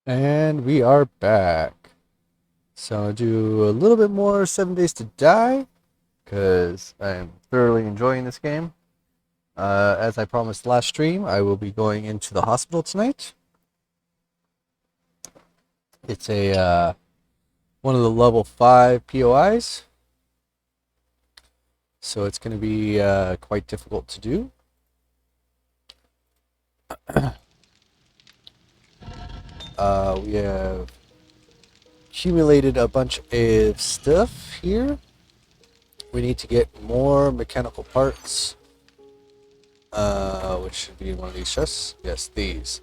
And we are back. So I'll do a little bit more 7 Days to Die because I'm thoroughly enjoying this game. As I promised last stream, I will be going into the hospital tonight. It's a one of the level 5 POIs, so it's going to be quite difficult to do. We have accumulated a bunch of stuff here. We need to get more mechanical parts. Which should be one of these chests. Yes, these.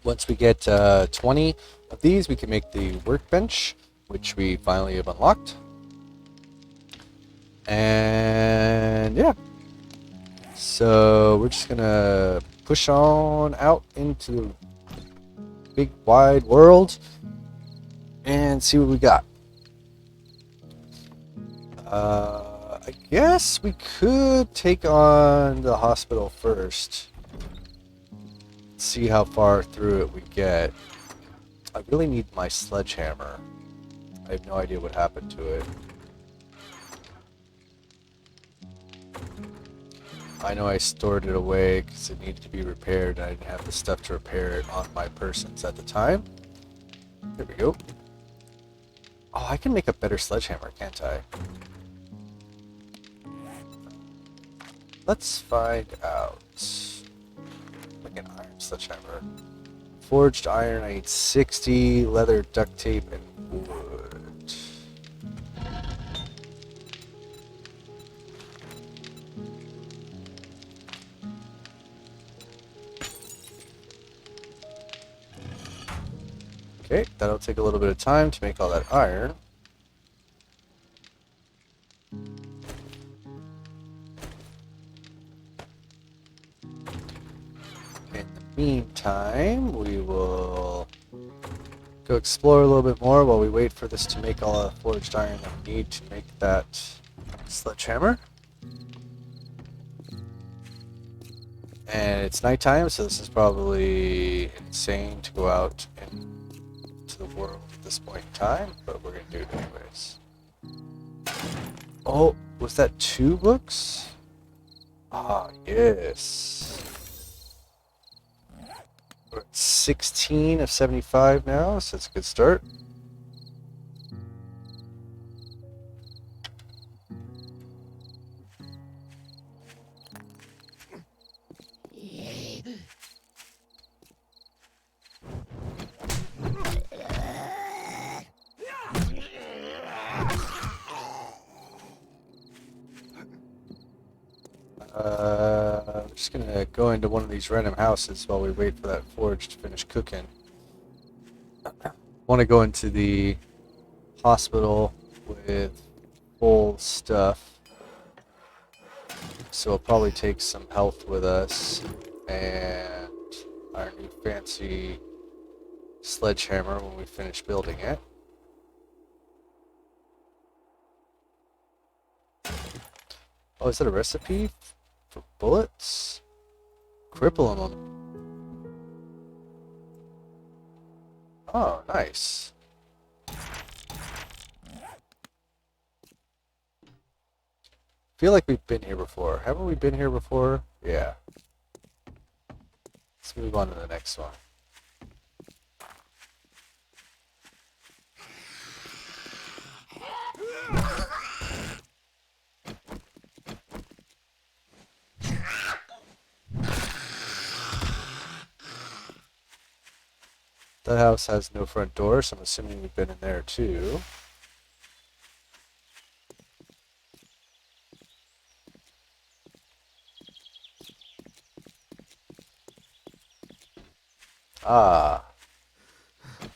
Once we get 20 of these, we can make the workbench, which we finally have unlocked. And yeah. So we're just gonna push on out into the big wide world and see what we got. I guess we could take on the hospital first. See how far through it we get. I really need my sledgehammer. I have no idea what happened to it. I know I stored it away because it needed to be repaired and I didn't have the stuff to repair it on my persons at the time. There we go. Oh, I can make a better sledgehammer, can't I? Let's find out. Like an iron sledgehammer. Forged iron, I need 60, leather, duct tape, and wood. Okay, that'll take a little bit of time to make all that iron. In the meantime, we will go explore a little bit more while we wait for this to make all the forged iron that we need to make that sledgehammer. And it's nighttime, so this is probably insane to go out into the world at this point in time, but we're going to do it anyways. Oh, was that 2 books? Ah, yes. We're at 16 of 75 now, so it's a good start. I'm just gonna go into one of these random houses while we wait for that forge to finish cooking. Want to go into the hospital with full stuff, so we'll probably take some health with us and our new fancy sledgehammer when we finish building it. Oh, is that a recipe for bullets? Cripple them. Oh, nice. Feel like we've been here before. Haven't we been here before? Yeah. Let's move on to the next one. That house has no front door, so I'm assuming we've been in there too. Ah,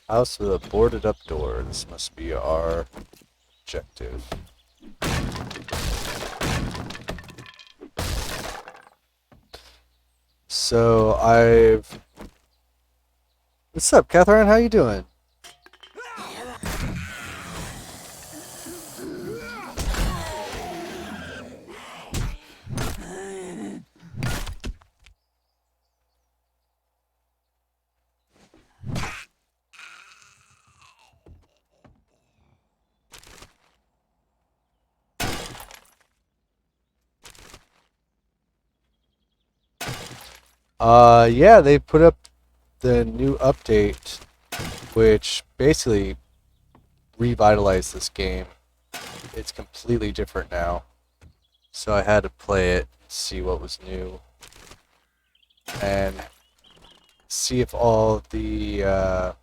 house with a boarded up door. This must be our objective. So I've... What's up, Catherine? How you doing? Yeah, they put up the new update, which basically revitalized this game. It's completely different now. So I had to play it, see what was new, and see if all the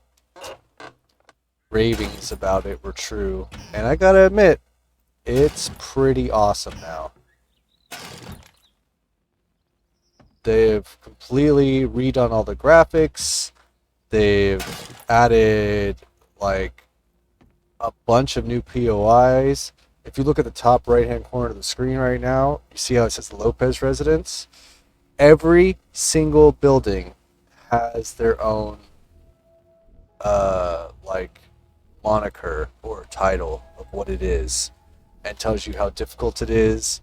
ravings about it were true. And I gotta admit, it's pretty awesome now. They've completely redone all the graphics. They've added like a bunch of new POIs. If you look at the top right hand corner of the screen right now, you see how it says Lopez Residence? Every single building has their own like moniker or title of what it is and tells you how difficult it is.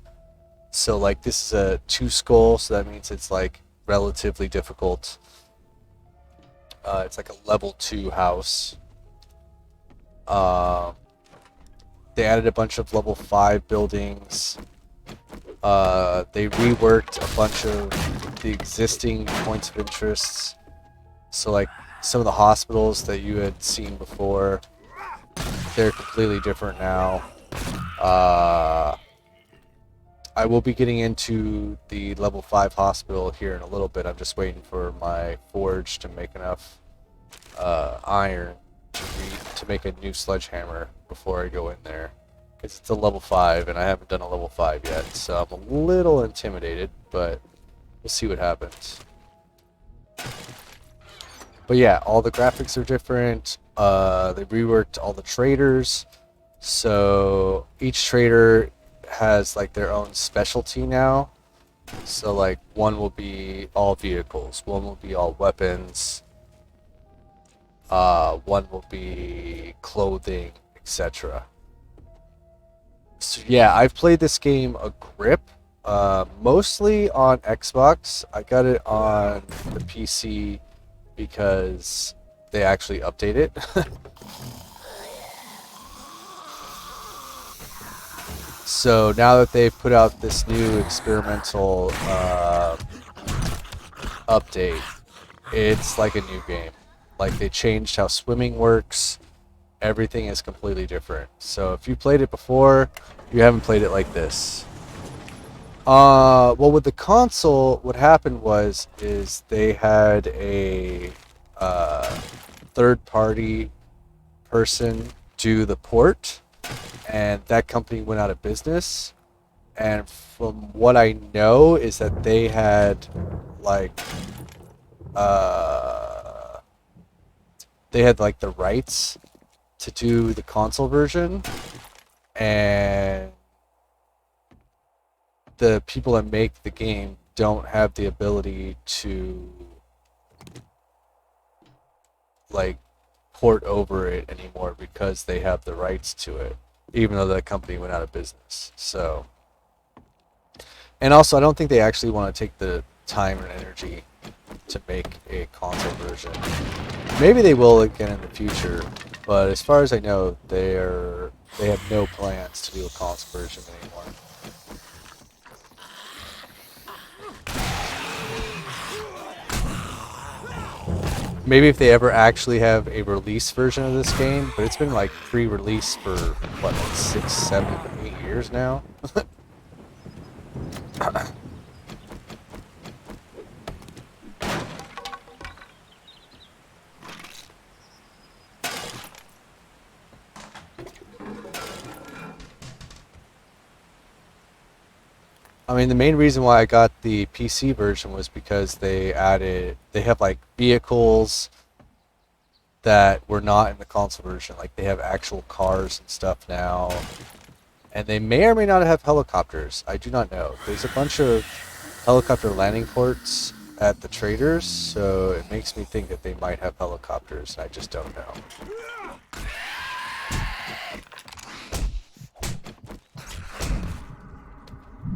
So like this is a 2 skull, so that means it's like relatively difficult. It's like a level 2 house. Um, they added a bunch of level 5 buildings. They reworked a bunch of the existing points of interests. So like some of the hospitals that you had seen before, they're completely different now. I will be getting into the level 5 hospital here in a little bit. I'm just waiting for my forge to make enough iron to make a new sledgehammer before I go in there. Because it's a level 5 and I haven't done a level 5 yet, so I'm a little intimidated, but we'll see what happens. But yeah, all the graphics are different. They reworked all the traders. So each trader has like their own specialty now. So like one will be all vehicles, one will be all weapons, one will be clothing, etc. So yeah, I've played this game a grip, mostly on Xbox. I got it on the PC because they actually update it. So now that they've put out this new experimental update, it's like a new game. Like they changed how swimming works. Everything is completely different. So if you played it before, you haven't played it like this. Well, with the console, what happened is they had a third-party person do the port, and that company went out of business. And from what I know is that they had like uh, the rights to do the console version, and the people that make the game don't have the ability to like port over it anymore because they have the rights to it, even though that company went out of business. So, and also, I don't think they actually want to take the time and energy to make a console version. Maybe they will again in the future, but as far as I know, they have no plans to do a console version anymore. Maybe if they ever actually have a release version of this game, but it's been like pre-release for what, like 6, 7, 8 years now. I mean, the main reason why I got the PC version was because they have like vehicles that were not in the console version. Like they have actual cars and stuff now. And they may or may not have helicopters. I do not know. There's a bunch of helicopter landing ports at the traders, so it makes me think that they might have helicopters. I just don't know.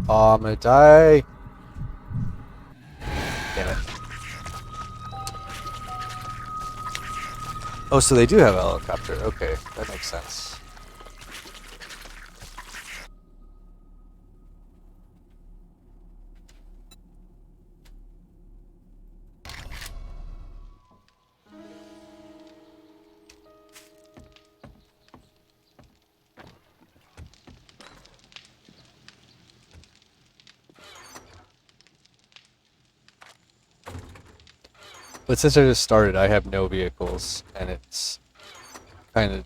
Oh, I'm gonna die. Damn it. Oh, so they do have a helicopter. Okay, that makes sense. But since I just started, I have no vehicles, and it's kind of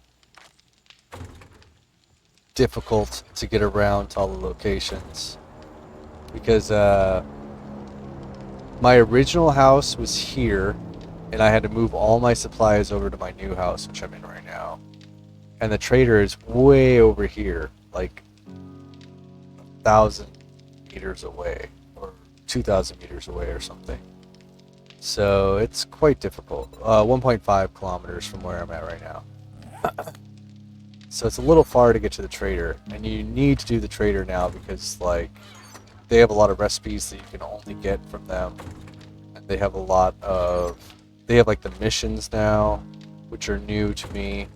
difficult to get around to all the locations. Because my original house was here, and I had to move all my supplies over to my new house, which I'm in right now. And the trader is way over here, like 1,000 meters away, or 2,000 meters away or something. So it's quite difficult. 1.5 kilometers from where I'm at right now. So it's a little far to get to the trader, and you need to do the trader now because like they have a lot of recipes that you can only get from them, and they have like the missions now, which are new to me,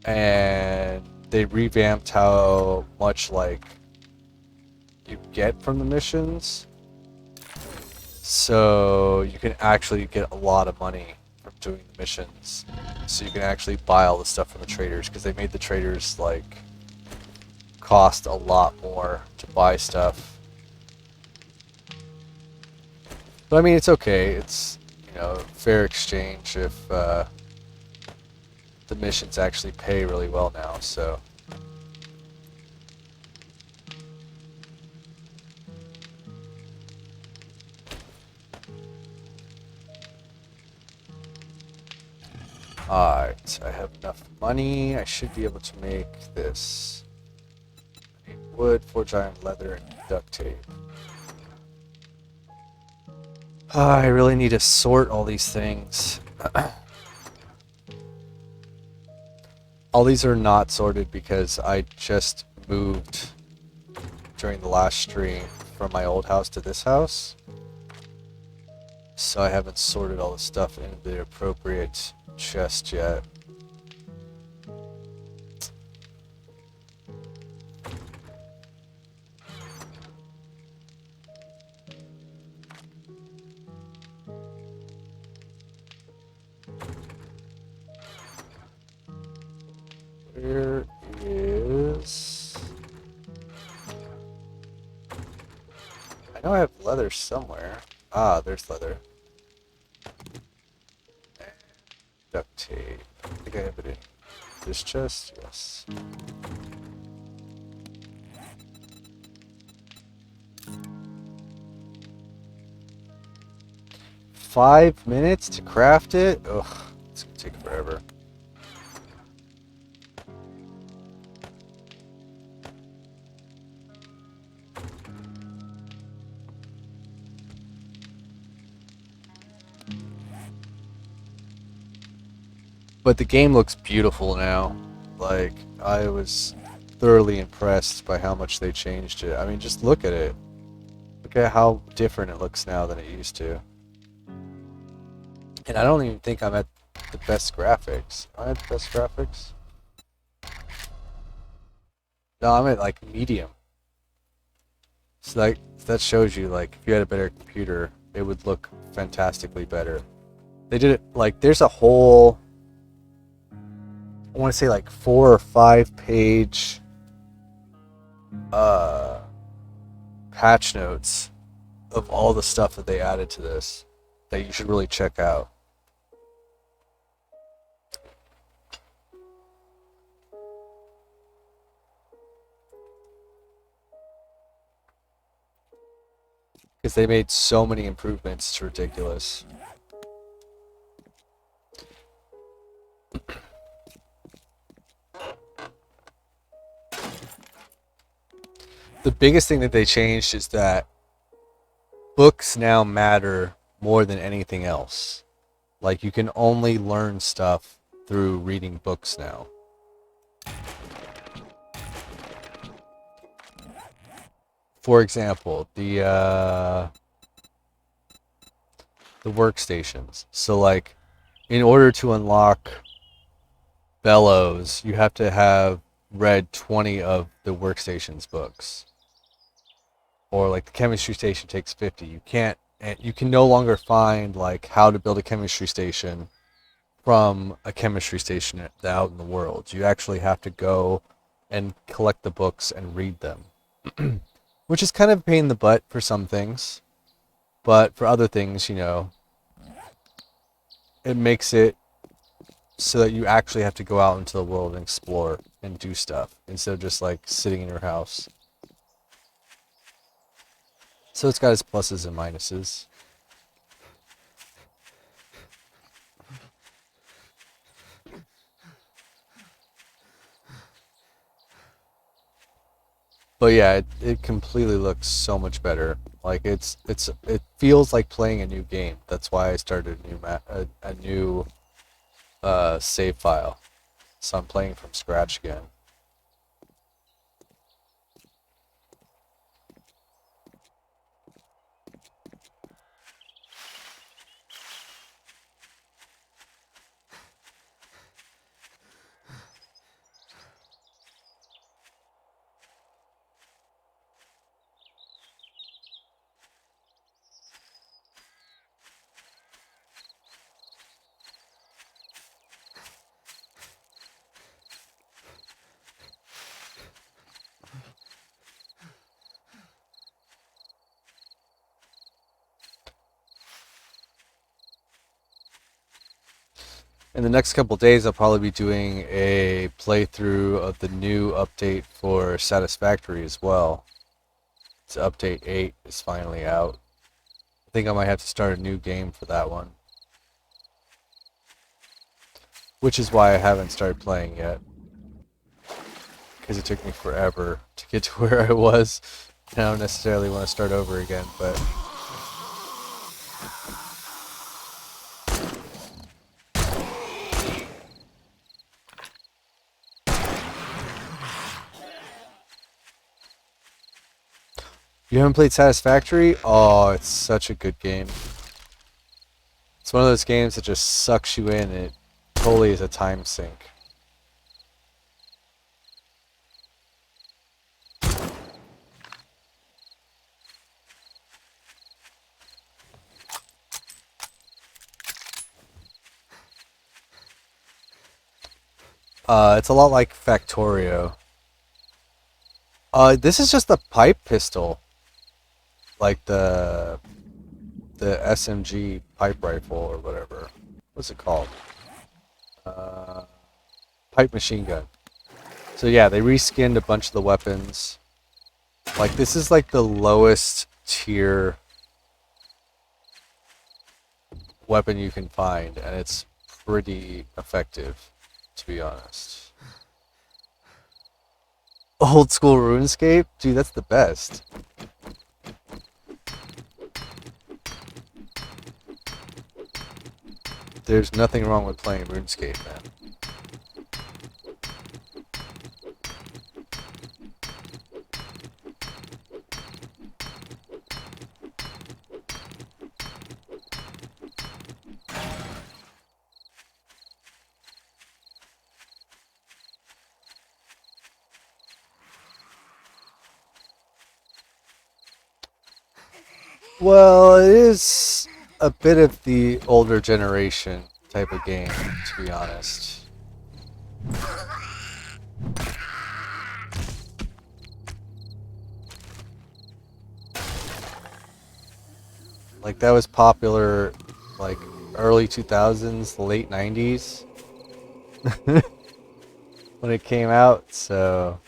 and they revamped how much like you get from the missions, so you can actually get a lot of money from doing the missions. So you can actually buy all the stuff from the traders, because they made the traders like cost a lot more to buy stuff. But I mean, it's okay. It's, fair exchange if the missions actually pay really well now. So alright, I have enough money. I should be able to make this. I need wood, forged iron, leather, and duct tape. I really need to sort all these things. All these are not sorted because I just moved during the last stream from my old house to this house. So I haven't sorted all the stuff into the appropriate chest yet. Where is... I know I have leather somewhere. Ah, there's leather. And duct tape. I think I have it in this chest. Yes. Five minutes to craft it? Ugh, it's gonna take forever. But the game looks beautiful now. Like, I was thoroughly impressed by how much they changed it. I mean, just look at it. Look at how different it looks now than it used to. And I don't even think I'm at the best graphics. Am I at the best graphics? No, I'm at like medium. So like, that shows you, like, if you had a better computer, it would look fantastically better. They did it, like, there's a whole, I want to say like 4 or 5 page patch notes of all the stuff that they added to this that you should really check out. Because they made so many improvements, it's ridiculous. The biggest thing that they changed is that books now matter more than anything else. Like, you can only learn stuff through reading books now. For example, the workstations. So, like, in order to unlock Bellows, you have to have read 20 of the workstation's books. Or like the chemistry station takes 50. You can no longer find like how to build a chemistry station from a chemistry station out in the world. You actually have to go and collect the books and read them. Which is kind of a pain in the butt for some things. But for other things, you know, it makes it so that you actually have to go out into the world and explore and do stuff instead of just like sitting in your house. So it's got its pluses and minuses. But yeah, it completely looks so much better. Like it feels like playing a new game. That's why I started a new save file. So I'm playing from scratch again. In the next couple days, I'll probably be doing a playthrough of the new update for Satisfactory as well. It's update 8 is finally out. I think I might have to start a new game for that one. Which is why I haven't started playing yet. Because it took me forever to get to where I was. And I don't necessarily want to start over again, but... You haven't played Satisfactory? Oh, it's such a good game. It's one of those games that just sucks you in, and it totally is a time sink. It's a lot like Factorio. This is just a pipe pistol. Like the SMG pipe rifle or whatever. What's it called? Uh, Pipe machine gun. So yeah, they reskinned a bunch of the weapons. Like this is like the lowest tier weapon you can find, and it's pretty effective, to be honest. Old school RuneScape? Dude, that's the best. There's nothing wrong with playing RuneScape, man. Well, it is a bit of the older generation type of game, to be honest. Like that was popular like early 2000s, late 90s when it came out, so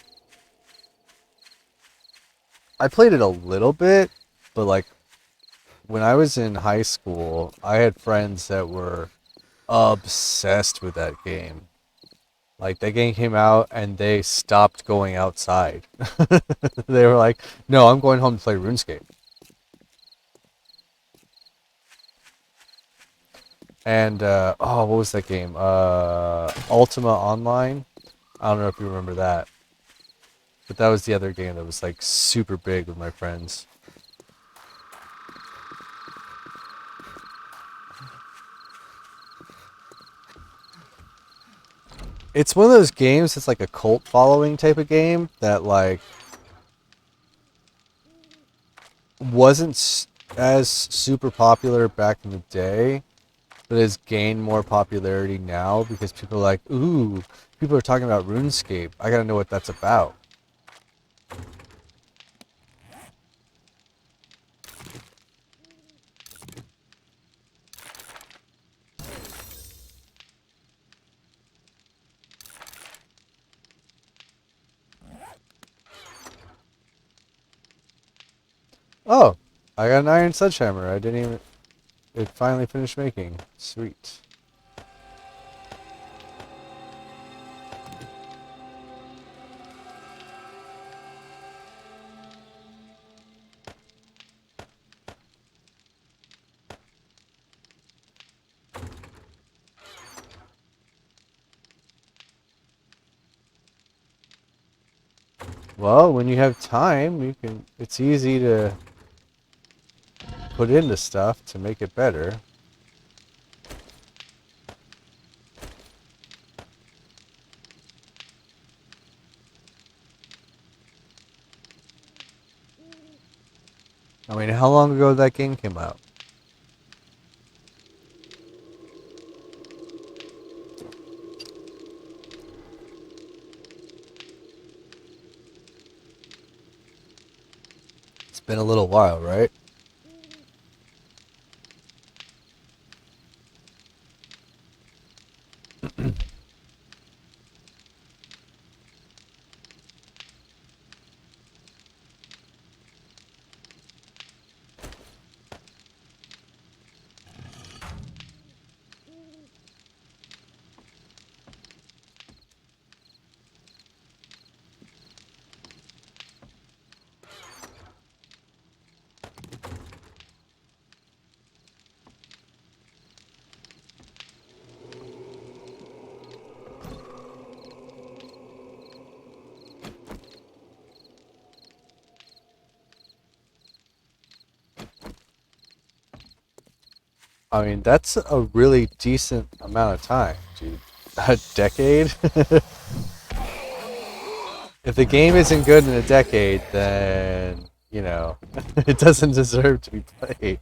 I played it a little bit, but like when I was in high school, I had friends that were obsessed with that game. Like that game came out and they stopped going outside. They were like, "No, I'm going home to play RuneScape." And oh, what was that game? Ultima Online. I don't know if you remember that, but that was the other game that was like super big with my friends. It's one of those games that's like a cult following type of game that like wasn't as super popular back in the day, but has gained more popularity now because people are like, ooh, people are talking about RuneScape. I gotta know what that's about. Oh, I got an iron sledgehammer. I didn't even... It finally finished making. Sweet. Well, when you have time, you can... It's easy to put into stuff to make it better. I mean, how long ago that game came out? It's been a little while, right? I mean, that's a really decent amount of time, dude. A decade? If the game isn't good in a decade, then, you know, it doesn't deserve to be played.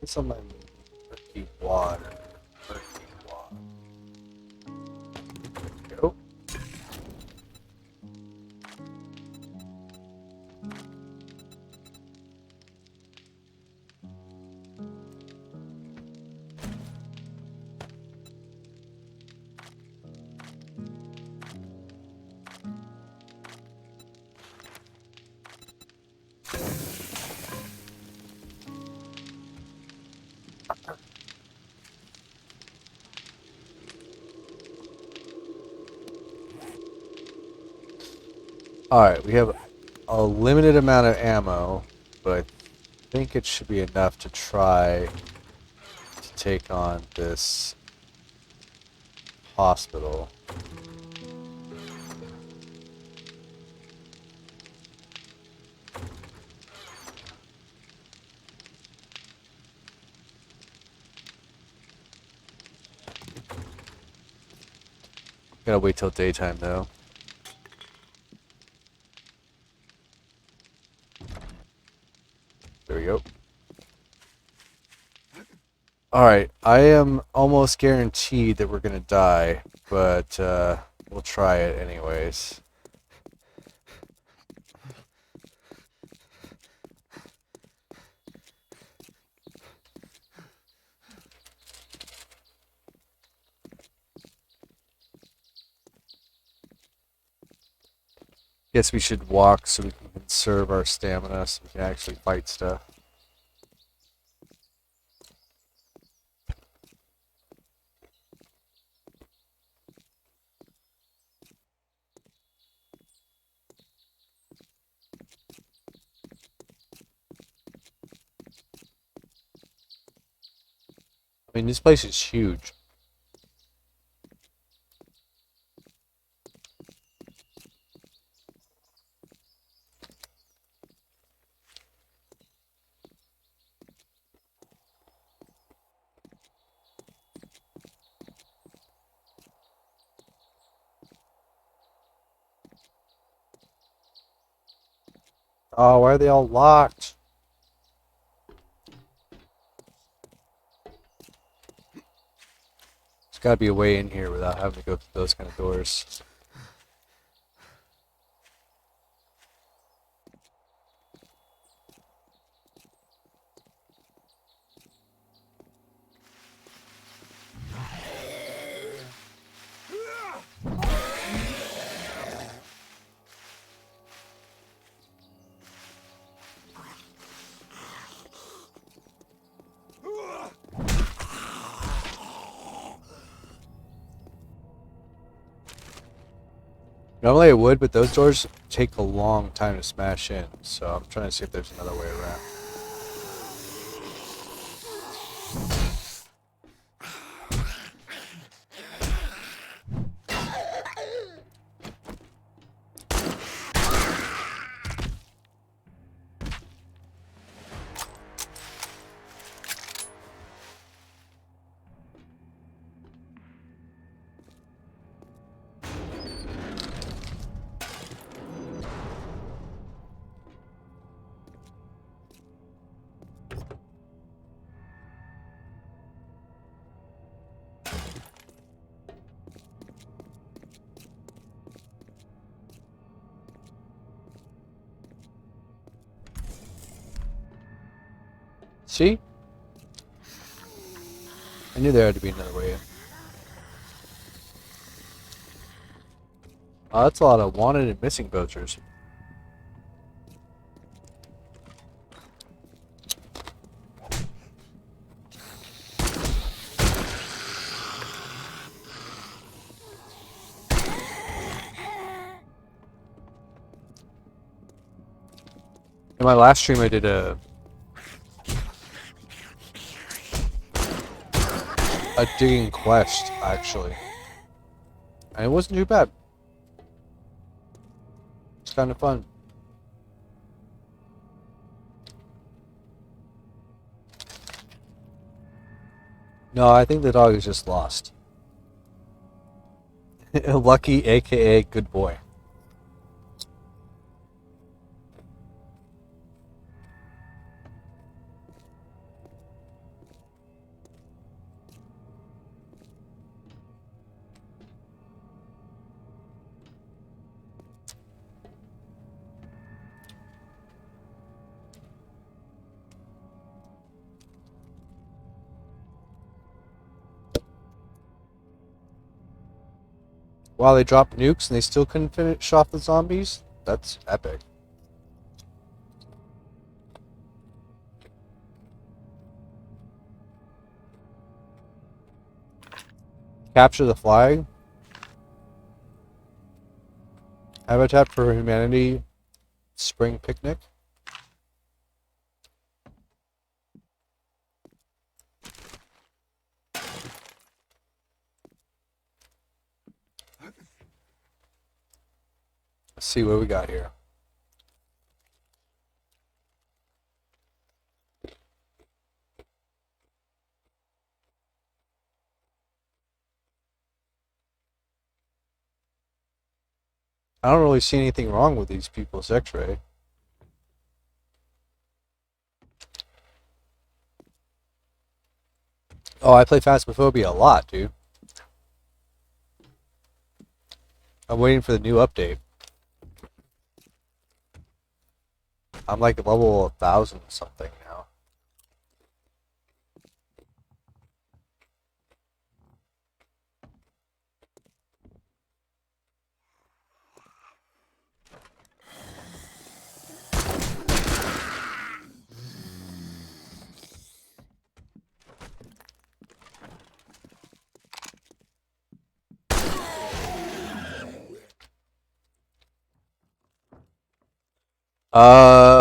It's on my murky water. Murky water. Go. Alright, we have a limited amount of ammo, but I think it should be enough to try to take on this hospital. Gotta wait till daytime though. There we go. Alright, I am almost guaranteed that we're gonna die, but we'll try it anyways. Guess we should walk so we can conserve our stamina so we can actually fight stuff. I mean, this place is huge. Oh, why are they all locked? There's got to be a way in here without having to go through those kind of doors. Normally I would, but those doors take a long time to smash in, so I'm trying to see if there's another way around. See? I knew there had to be another way in. Oh, that's a lot of wanted and missing poachers. In my last stream I did a digging quest, actually. And it wasn't too bad. It's kind of fun. No, I think the dog is just lost. Lucky, aka good boy. Wow, they dropped nukes and they still couldn't finish off the zombies? That's epic. Capture the flag. Habitat for Humanity Spring Picnic. Let's see what we got here. I don't really see anything wrong with these people's x-ray. Oh, I play Phasmophobia a lot, dude. I'm waiting for the new update. I'm like level 1,000 something now.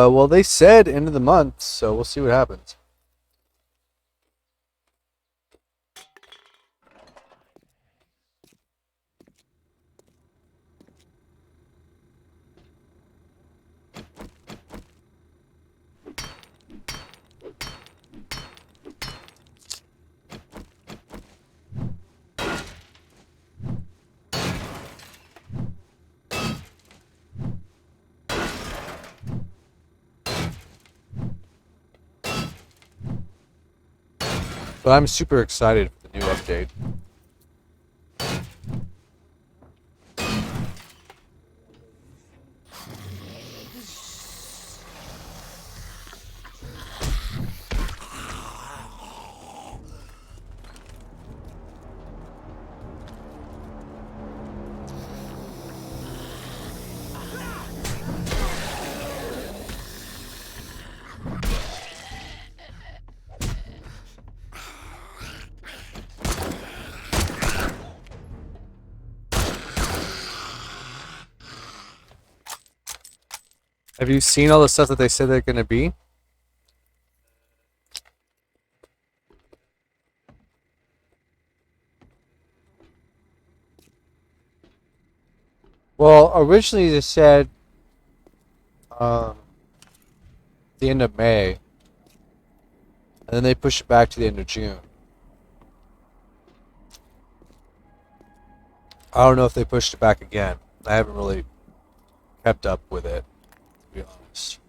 Well, they said end of the month, so we'll see what happens. But I'm super excited for the new update. Have you seen all the stuff that they said they're going to be? Well, originally they said the end of May, and then they pushed it back to the end of June. I don't know if they pushed it back again. I haven't really kept up with it, to be honest.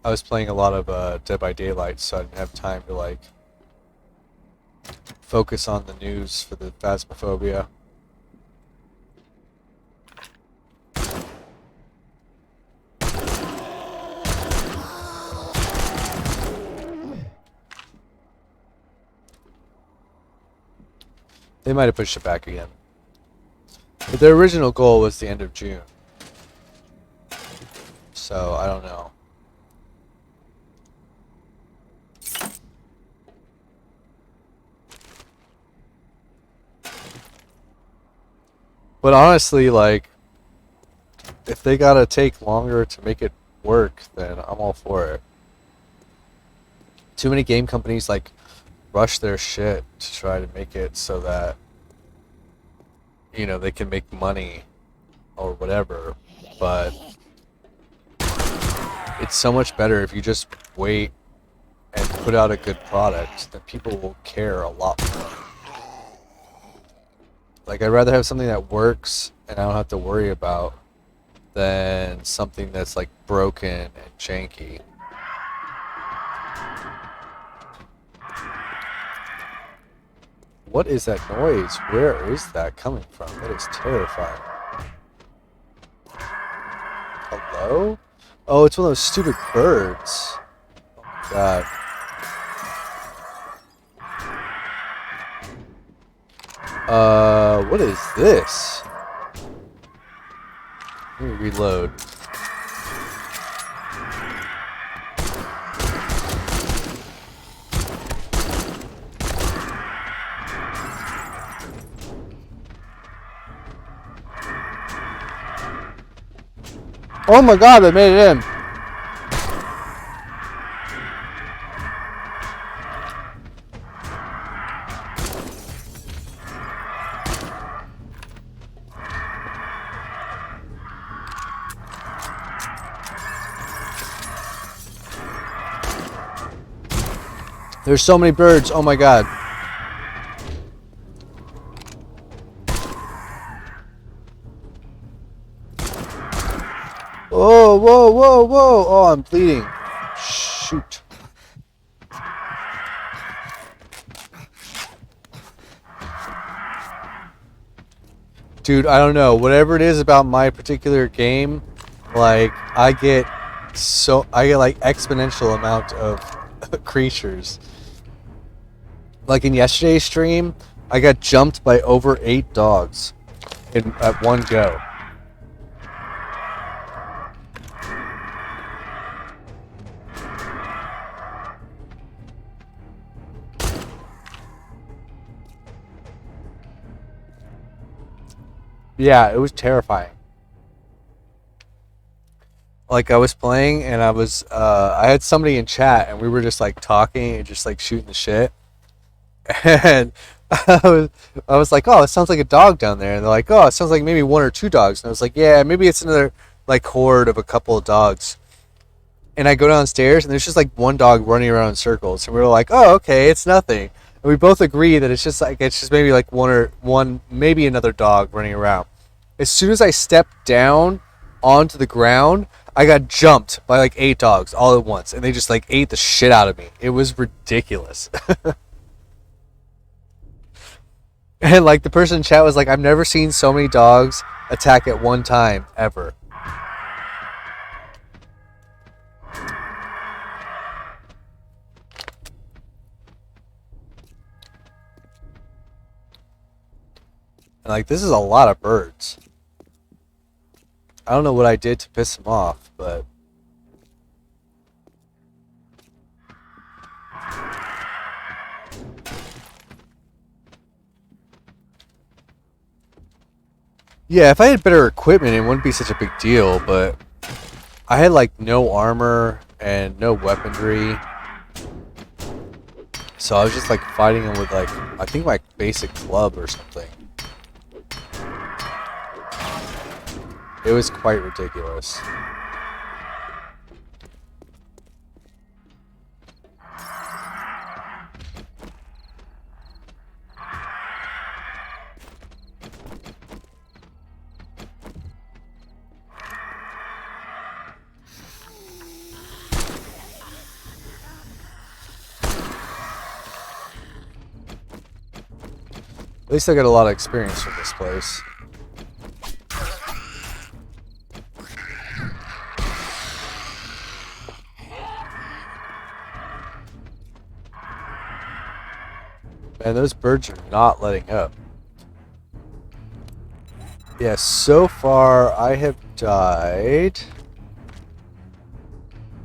I was playing a lot of Dead by Daylight, so I didn't have time to like focus on the news for the Phasmophobia. They might have pushed it back again. But their original goal was the end of June. So, I don't know. But honestly, like, if they gotta take longer to make it work, then I'm all for it. Too many game companies, like, rush their shit to try to make it so that, you know, they can make money or whatever, but it's so much better if you just wait and put out a good product, then people will care a lot more. Like, I'd rather have something that works and I don't have to worry about than something that's like broken and janky. What is that noise? Where is that coming from? That is terrifying. Hello? Oh, it's one of those stupid birds. Oh my god. What is this? Let me reload. Oh my god, they made it in. There's so many birds, oh my god. Whoa, whoa, whoa, whoa! Oh, I'm bleeding. Shoot. Dude, I don't know. Whatever it is about my particular game, like, I get like exponential amount of creatures. Like in yesterday's stream, I got jumped by over 8 dogs at one go. Yeah, it was terrifying. Like, I was playing and I had somebody in chat and we were just like talking and just like shooting the shit. And I was like, oh, it sounds like a dog down there. And they're like, oh, it sounds like maybe 1 or 2 dogs. And I was like, yeah, maybe it's another like horde of a couple of dogs. And I go downstairs and there's just like 1 dog running around in circles. And we were like, oh, okay, it's nothing. And we both agree that it's just maybe like one, maybe another dog running around. As soon as I stepped down onto the ground, I got jumped by like 8 dogs all at once. And they just like ate the shit out of me. It was ridiculous. And like the person in chat was like, I've never seen so many dogs attack at one time ever. And like this is a lot of birds. I don't know what I did to piss them off, but yeah, if I had better equipment, it wouldn't be such a big deal, but I had like no armor and no weaponry. So I was just like fighting him with like, I think my basic club or something. It was quite ridiculous. At least I got a lot of experience from this place. Man, those birds are not letting up. Yeah, so far I have died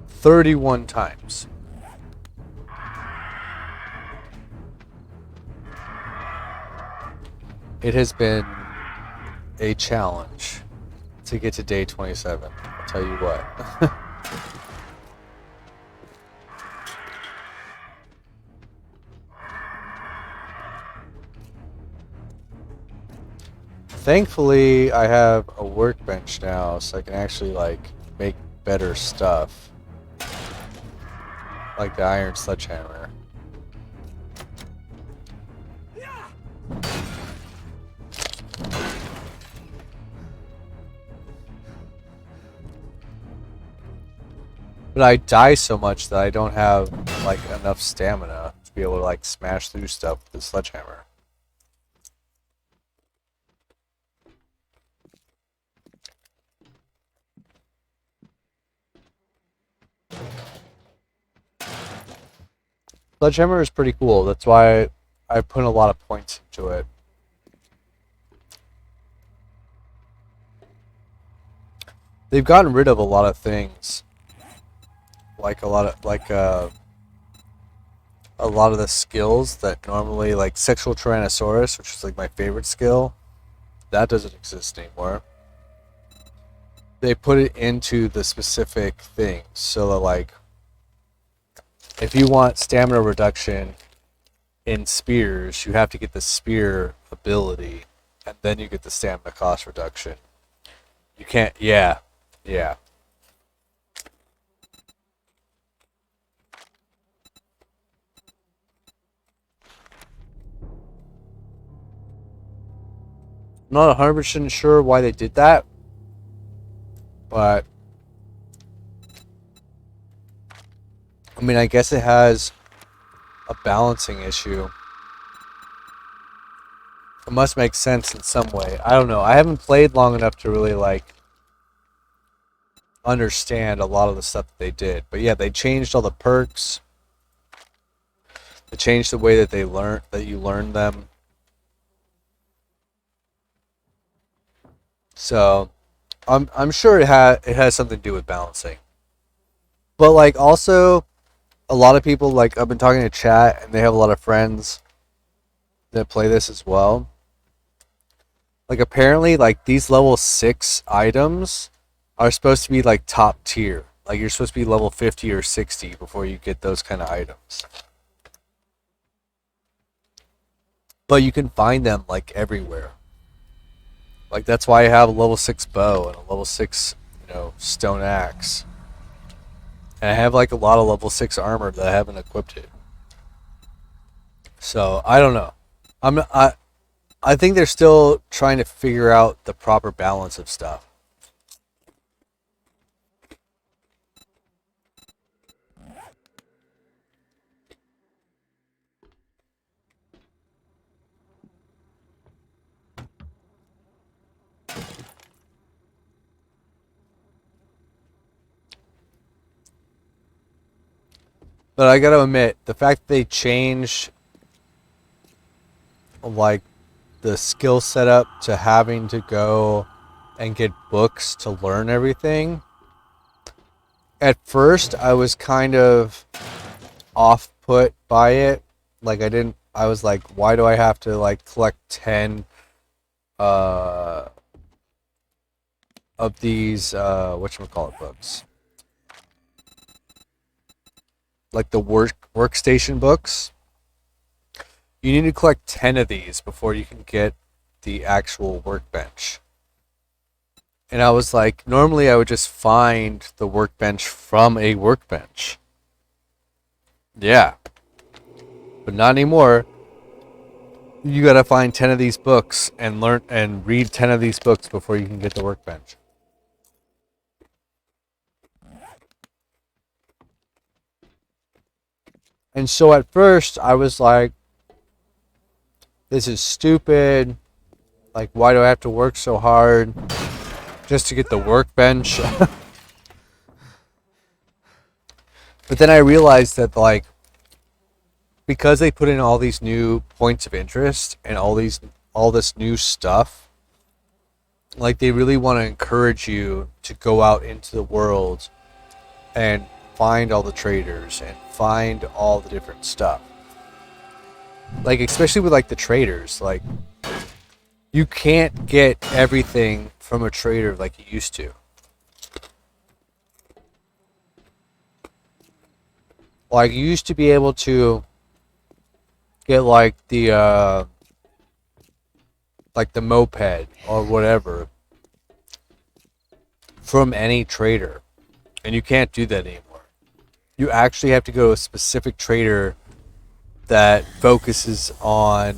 31 times. It has been a challenge to get to day 27. I'll tell you what. Thankfully, I have a workbench now, so I can actually like make better stuff. Like the iron sledgehammer. But I die so much that I don't have like enough stamina to be able to like smash through stuff with the sledgehammer. Sledgehammer is pretty cool. That's why I put a lot of points into it. They've gotten rid of a lot of things, like a lot of the skills that normally, like sexual tyrannosaurus, which is like my favorite skill, that doesn't exist anymore. They put it into the specific things, so that like if you want stamina reduction in spears, you have to get the spear ability, and then you get the stamina cost reduction. You can't, yeah, yeah. I'm not 100% sure why they did that, but I mean, I guess it has a balancing issue. It must make sense in some way. I don't know. I haven't played long enough to really like understand a lot of the stuff that they did. But yeah, they changed all the perks. They changed the way that you learn them. So I'm sure it has something to do with balancing. But like also a lot of people, like I've been talking to chat and they have a lot of friends that play this as well. Like apparently like these level 6 items are supposed to be like top tier. Like you're supposed to be level 50 or 60 before you get those kind of items. But you can find them like everywhere. Like that's why I have a level 6 bow and a level 6, stone axe. And I have like a lot of level 6 armor that I haven't equipped it. So, I don't know. I think they're still trying to figure out the proper balance of stuff. But I gotta admit, the fact that they change like the skill setup to having to go and get books to learn everything. At first, I was kind of off put by it. Like I was like, why do I have to like collect 10 uh of these whatchamacallit books? Like the workstation books. You need to collect 10 of these before you can get the actual workbench. And I was like, normally I would just find the workbench from a workbench. Yeah. But not anymore. You gotta find 10 of these books and learn and read 10 of these books before you can get the workbench. And so at first I was like, this is stupid. Like, why do I have to work so hard just to get the workbench? But then I realized that, like, because they put in all these new points of interest and all this new stuff, like they really want to encourage you to go out into the world and find all the traders and find all the different stuff. Like, especially with like the traders, like you can't get everything from a trader like you used to. Like you used to be able to get like the moped or whatever from any trader, and you can't do that anymore. You actually have to go to a specific trader that focuses on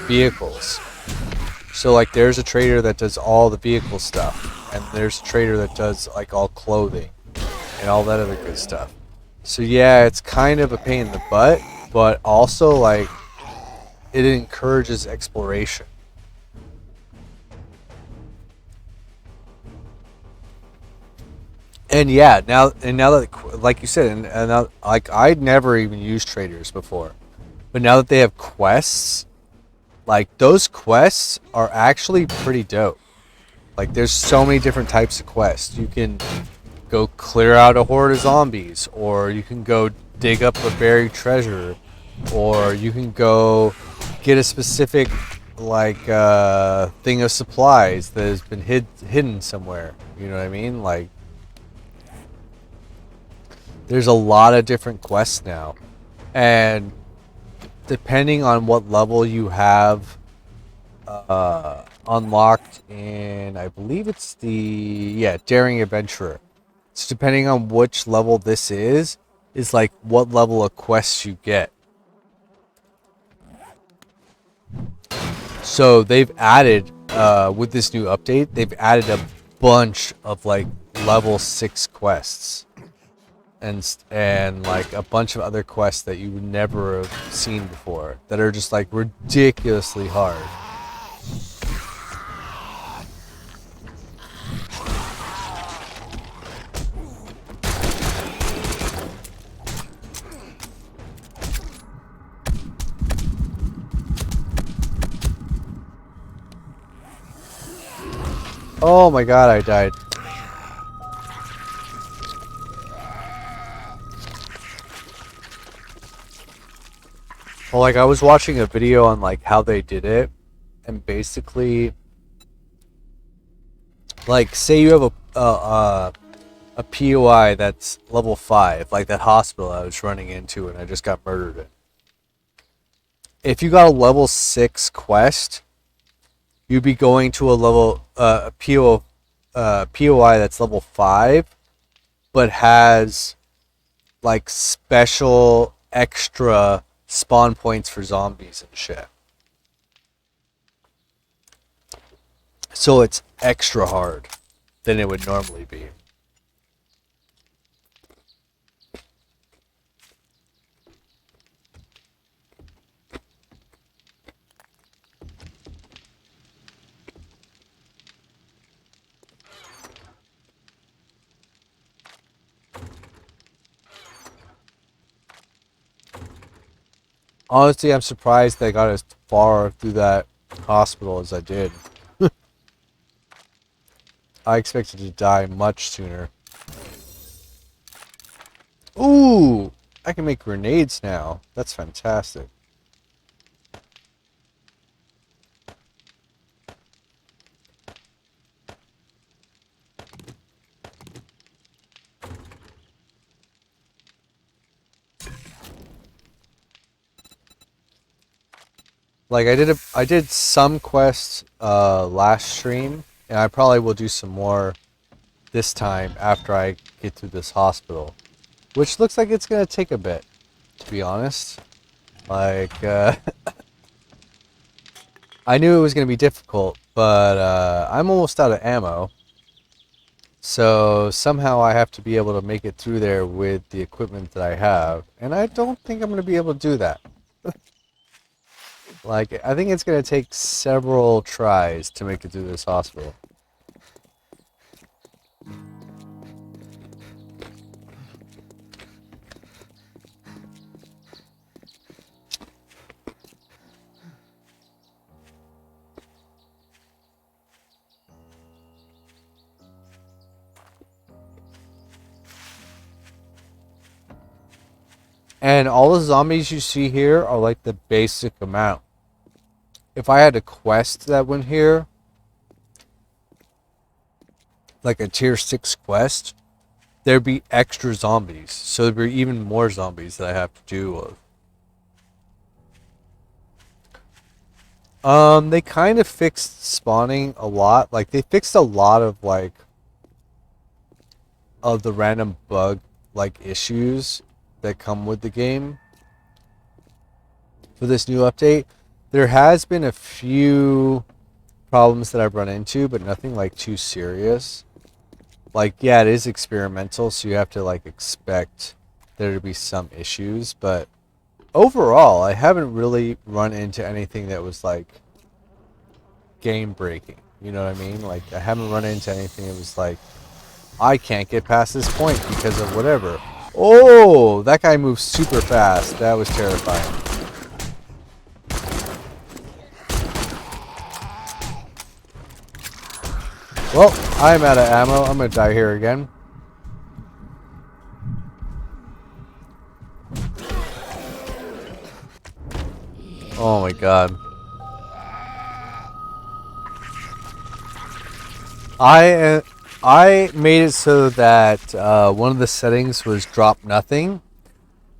vehicles. So like there's a trader that does all the vehicle stuff, and there's a trader that does like all clothing and all that other good stuff. So yeah, it's kind of a pain in the butt, but also like it encourages exploration. And yeah, now that like you said, and now, like I'd never even used traders before, but now that they have quests, like those quests are actually pretty dope. Like there's so many different types of quests. You can go clear out a horde of zombies, or you can go dig up a buried treasure, or you can go get a specific like thing of supplies that has been hidden somewhere. You know what I mean? Like there's a lot of different quests now, and depending on what level you have unlocked in, I believe it's the Daring Adventurer. So depending on which level this is like what level of quests you get. So they've added with this new update, they've added a bunch of like level 6 quests. And like a bunch of other quests that you would never have seen before that are just like ridiculously hard. Oh my god, I died. Well, like I was watching a video on like how they did it, and basically, like say you have a POI that's level 5, like that hospital I was running into and I just got murdered in. If you got a level 6 quest, you'd be going to a level POI that's level 5, but has like special extra spawn points for zombies and shit. So it's extra hard than it would normally be. Honestly, I'm surprised they got as far through that hospital as I did. I expected to die much sooner. Ooh! I can make grenades now. That's fantastic. Like I did some quests last stream, and I probably will do some more this time after I get through this hospital, which looks like it's gonna take a bit, to be honest. Like I knew it was gonna be difficult, but I'm almost out of ammo, so somehow I have to be able to make it through there with the equipment that I have, and I don't think I'm gonna be able to do that. Like I think it's gonna take several tries to make it through this hospital. And all the zombies you see here are like the basic amount. If I had a quest that went here, like a tier 6 quest, there'd be extra zombies. So there'd be even more zombies that I have to deal with. They kind of fixed spawning a lot. Like they fixed a lot of the random bug like issues that come with the game for this new update. There has been a few problems that I've run into, but nothing like too serious. Like, yeah, it is experimental, so you have to like expect there to be some issues, but overall, I haven't really run into anything that was like game breaking. You know what I mean? Like, I haven't run into anything that was like, I can't get past this point because of whatever. Oh, that guy moves super fast. That was terrifying. Well, I'm out of ammo. I'm gonna die here again. Oh my god. I made it so that one of the settings was drop nothing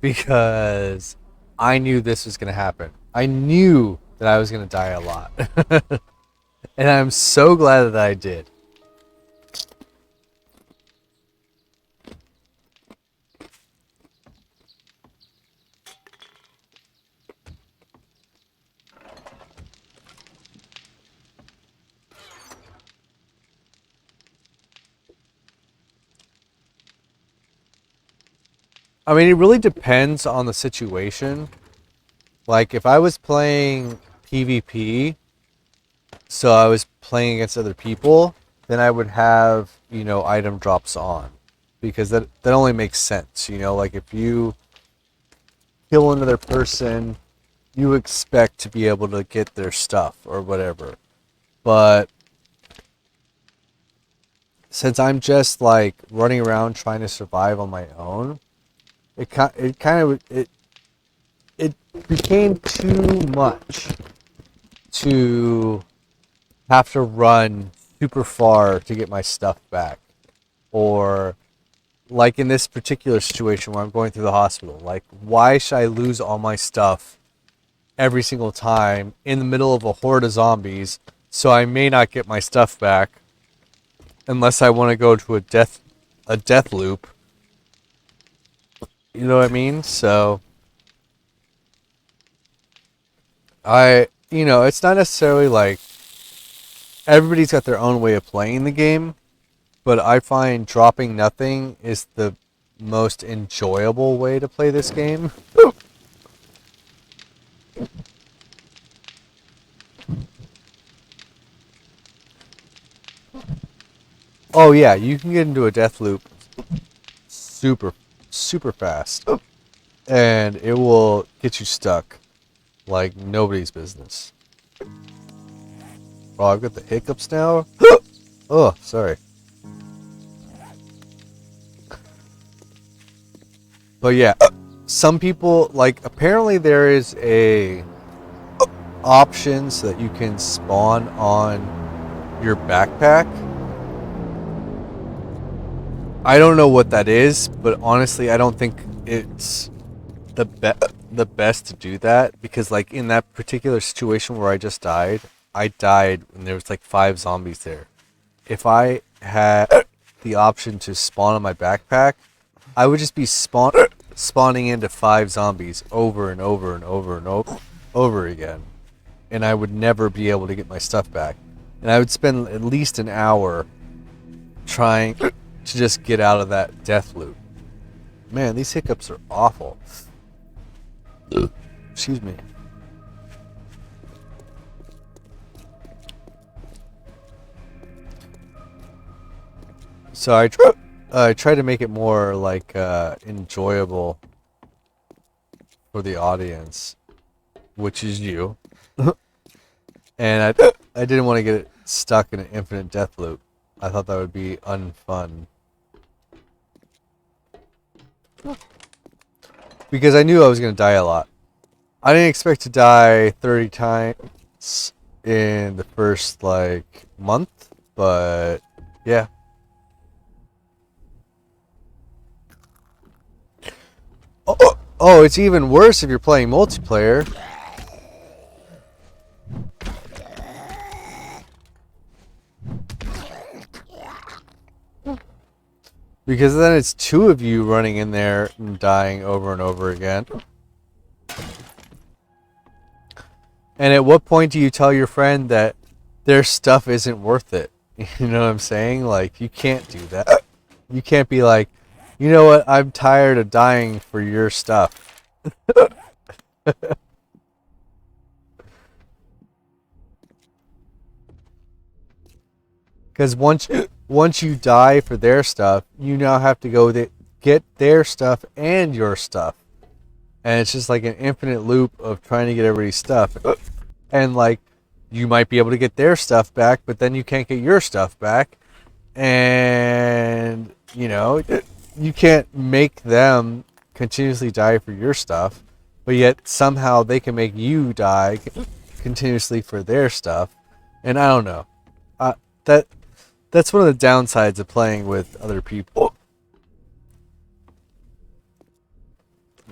because I knew this was gonna happen. I knew that I was gonna die a lot, and I'm so glad that I did. I mean, it really depends on the situation. Like, if I was playing PvP, so I was playing against other people, then I would have, item drops on. Because that only makes sense, like if you kill another person, you expect to be able to get their stuff or whatever. But since I'm just like running around trying to survive on my own, it became too much to have to run super far to get my stuff back. Or like in this particular situation where I'm going through the hospital, like why should I lose all my stuff every single time in the middle of a horde of zombies so I may not get my stuff back unless I want to go to a death loop. You know what I mean? So it's not necessarily like everybody's got their own way of playing the game, but I find dropping nothing is the most enjoyable way to play this game. Oh yeah, you can get into a death loop super, super fast, and it will get you stuck. like nobody's business. Oh, I've got the hiccups now. Oh, sorry. But yeah, some people, like, apparently there is a option so that you can spawn on your backpack. I don't know what that is, but honestly, I don't think it's the best to do that, because like in that particular situation where I just died, I died when there was like 5 zombies there. If I had the option to spawn on my backpack, I would just be spawning into 5 zombies over and over and over and over again, and I would never be able to get my stuff back. And I would spend at least an hour trying to just get out of that death loop. Man, these hiccups are awful. Excuse me. So I try to make it more like enjoyable for the audience, which is you. And I didn't want to get it stuck in an infinite death loop. I thought that would be unfun. Because I knew I was going to die a lot. I didn't expect to die 30 times in the first, like, month, but yeah. Oh, it's even worse if you're playing multiplayer. Because then it's 2 of you running in there and dying over and over again. And at what point do you tell your friend that their stuff isn't worth it? You know what I'm saying? Like, you can't do that. You can't be like, you know what, I'm tired of dying for your stuff. Because once you die for their stuff, you now have to go get their stuff and your stuff. And it's just like an infinite loop of trying to get everybody's stuff. And like, you might be able to get their stuff back, but then you can't get your stuff back. And, you know, you can't make them continuously die for your stuff, but yet somehow they can make you die continuously for their stuff. And I don't know. That's one of the downsides of playing with other people.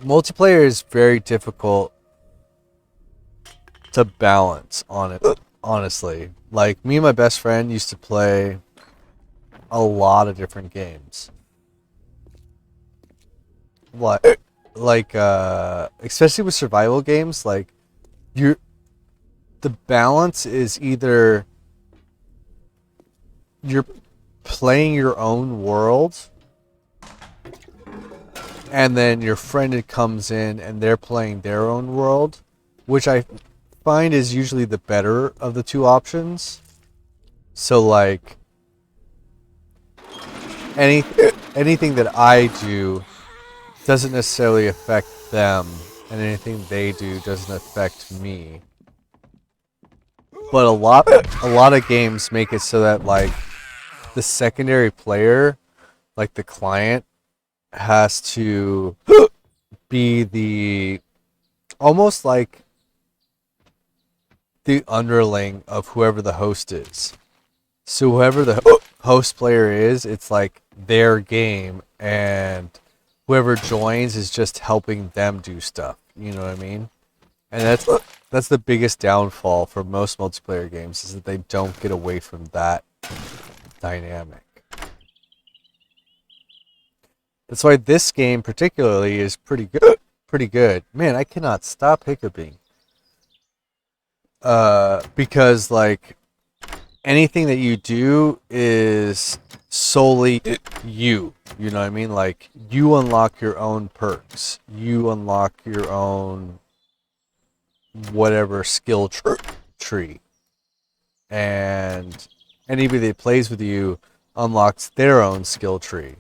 Multiplayer is very difficult to balance on it, honestly. Like, me and my best friend used to play a lot of different games. Like, especially with survival games, like, the balance is either you're playing your own world, and then your friend comes in and they're playing their own world, which I find is usually the better of the 2 options. So like, anything that I do doesn't necessarily affect them, and anything they do doesn't affect me. But a lot of games make it so that like the secondary player, like the client, has to be the almost like the underling of whoever the host is. So whoever the host player is, it's like their game, and whoever joins is just helping them do stuff. You know what I mean? And that's the biggest downfall for most multiplayer games, is that they don't get away from that dynamic. That's why this game particularly is pretty good. Man, I cannot stop hiccuping. Because like, anything that you do is solely you. You know what I mean? Like, you unlock your own perks. You unlock your own whatever skill tree. And anybody that plays with you unlocks their own skill tree.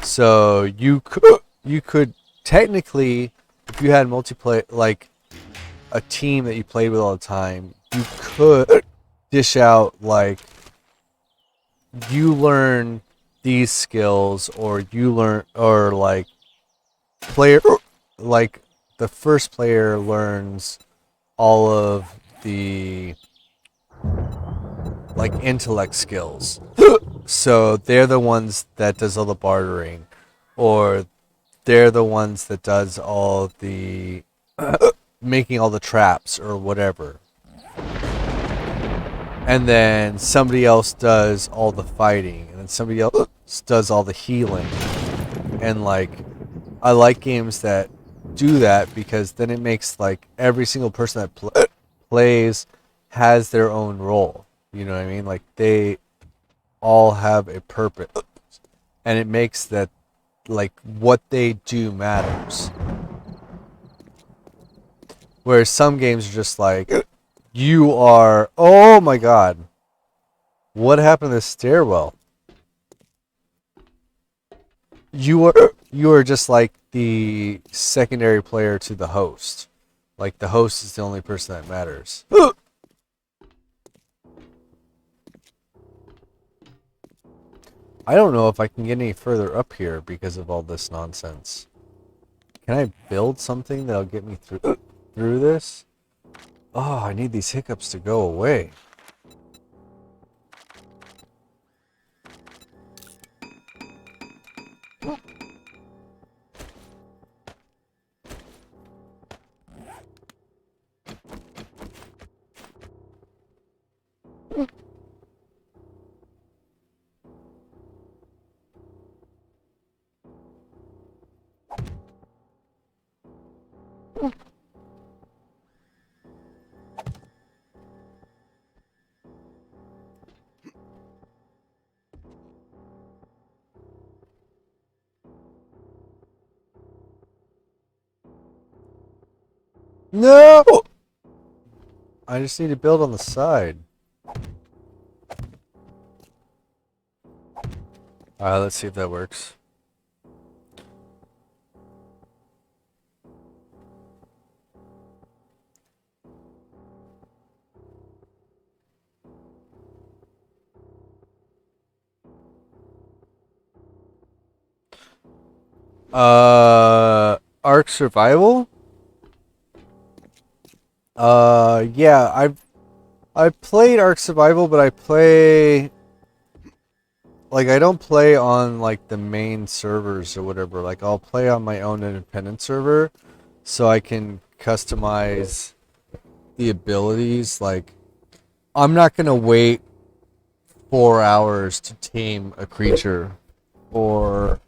So you could technically, if you had multiplayer, like, a team that you played with all the time, you could dish out like you learn these skills, or you learn, or like player, like the first player learns all of the like intellect skills. So they're the ones that does all the bartering, or they're the ones that does all the making all the traps or whatever. And then somebody else does all the fighting, and then somebody else does all the healing. And like, I like games that do that, because then it makes like every single person that plays has their own role. You know what I mean? Like they all have a purpose, and it makes that like what they do matters. Whereas some games are just like, you are, oh my god, what happened to this stairwell? You are just like the secondary player to the host. Like the host is the only person that matters. I don't know if I can get any further up here because of all this nonsense. Can I build something that'll get me through this? Oh, I need these hiccups to go away. No! I just need to build on the side. Alright, let's see if that works. Ark Survival? Yeah, I've played Ark Survival, but I play, like, I don't play on like the main servers or whatever. Like I'll play on my own independent server, so I can customize the abilities. Like, I'm not gonna wait 4 hours to tame a creature, or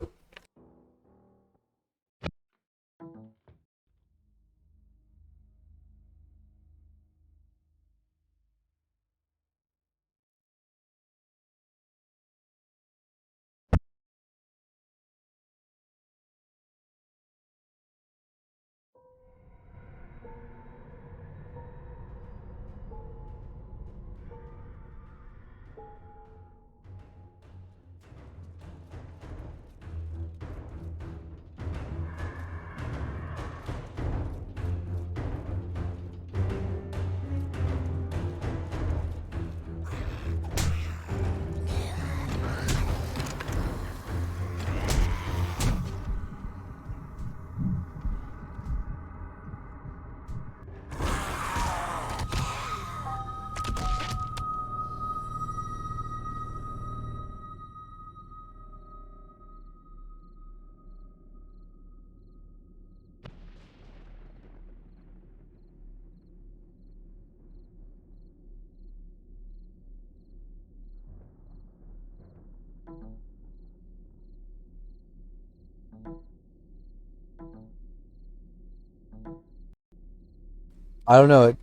I don't know.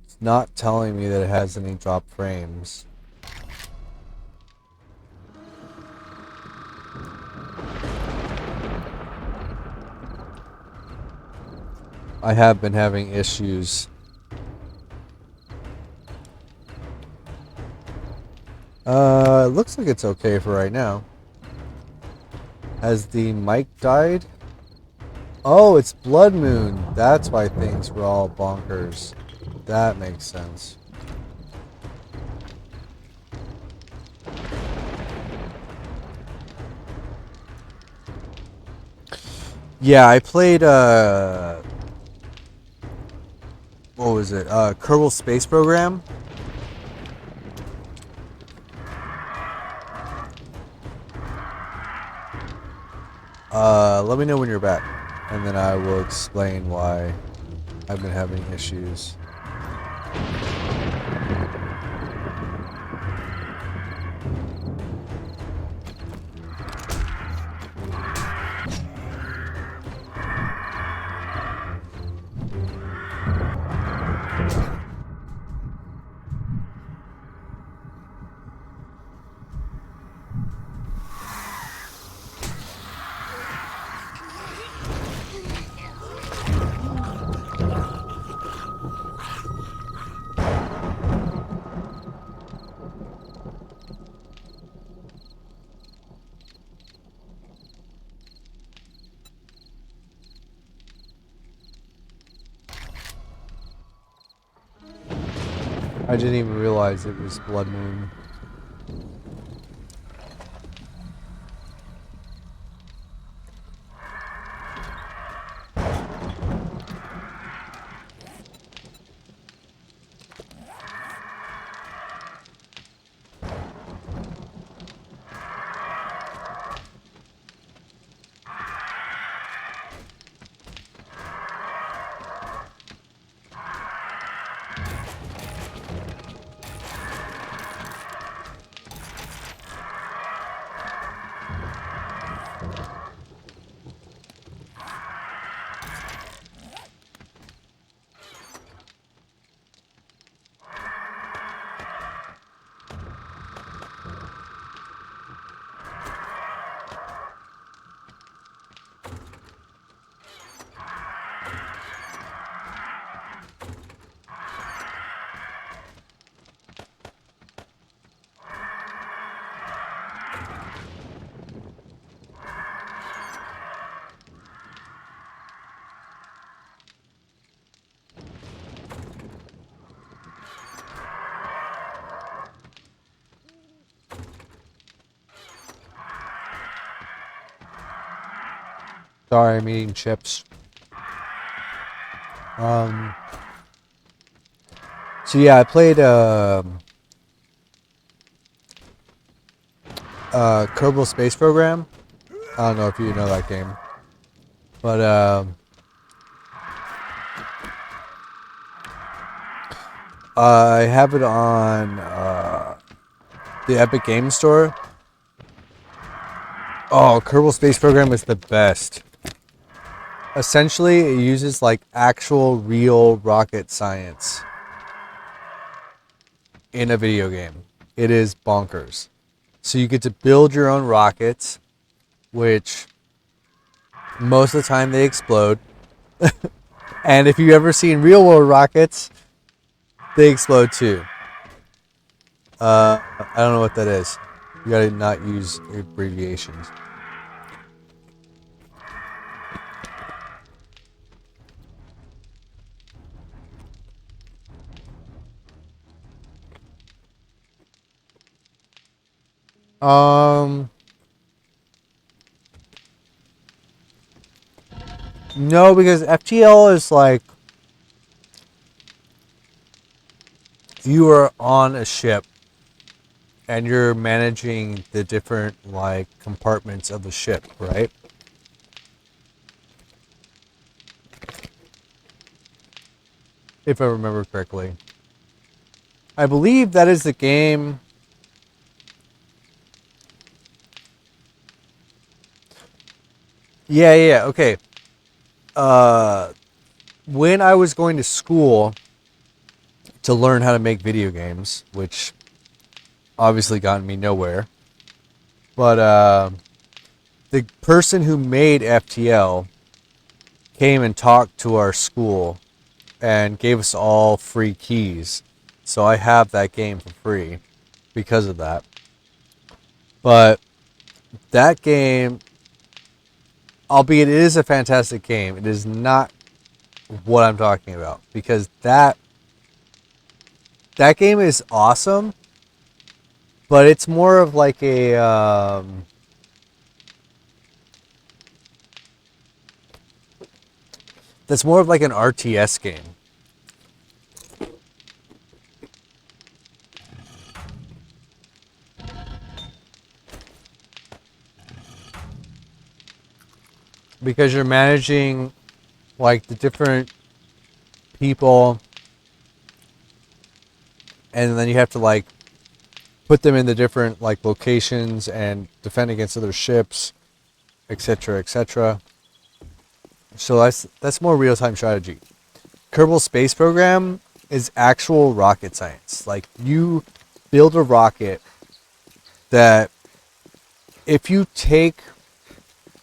It's not telling me that it has any drop frames. I have been having issues. It looks like it's okay for right now. Has the mic died? Oh, it's Blood Moon. That's why things were all bonkers. That makes sense. Yeah, I played what was it? Kerbal Space Program. Let me know when you're back, and then I will explain why I've been having issues. I didn't even realize it was Blood Moon. Sorry, I'm eating chips. Um, so yeah, I played Kerbal Space Program. I don't know if you know that game, but I have it on the Epic Games Store. Oh, Kerbal Space Program is the best. Essentially, it uses like actual real rocket science in a video game. It is bonkers. So you get to build your own rockets, which most of the time they explode. And if you've ever seen real world rockets, they explode too. I don't know what that is. You gotta not use abbreviations. Um, no, because FTL is like you are on a ship and you're managing the different like compartments of the ship, right? If I remember correctly. I believe that is the game. Yeah, okay. When I was going to school to learn how to make video games, which obviously got me nowhere, but the person who made FTL came and talked to our school and gave us all free keys. So I have that game for free because of that. But that game albeit it is a fantastic game, it is not what I'm talking about, because that game is awesome, but it's more of like a that's more of like an RTS game. Because you're managing like the different people, and then you have to like put them in the different like locations and defend against other ships, etc., etc. So that's more real-time strategy. Kerbal Space Program is actual rocket science. Like, you build a rocket that, if you take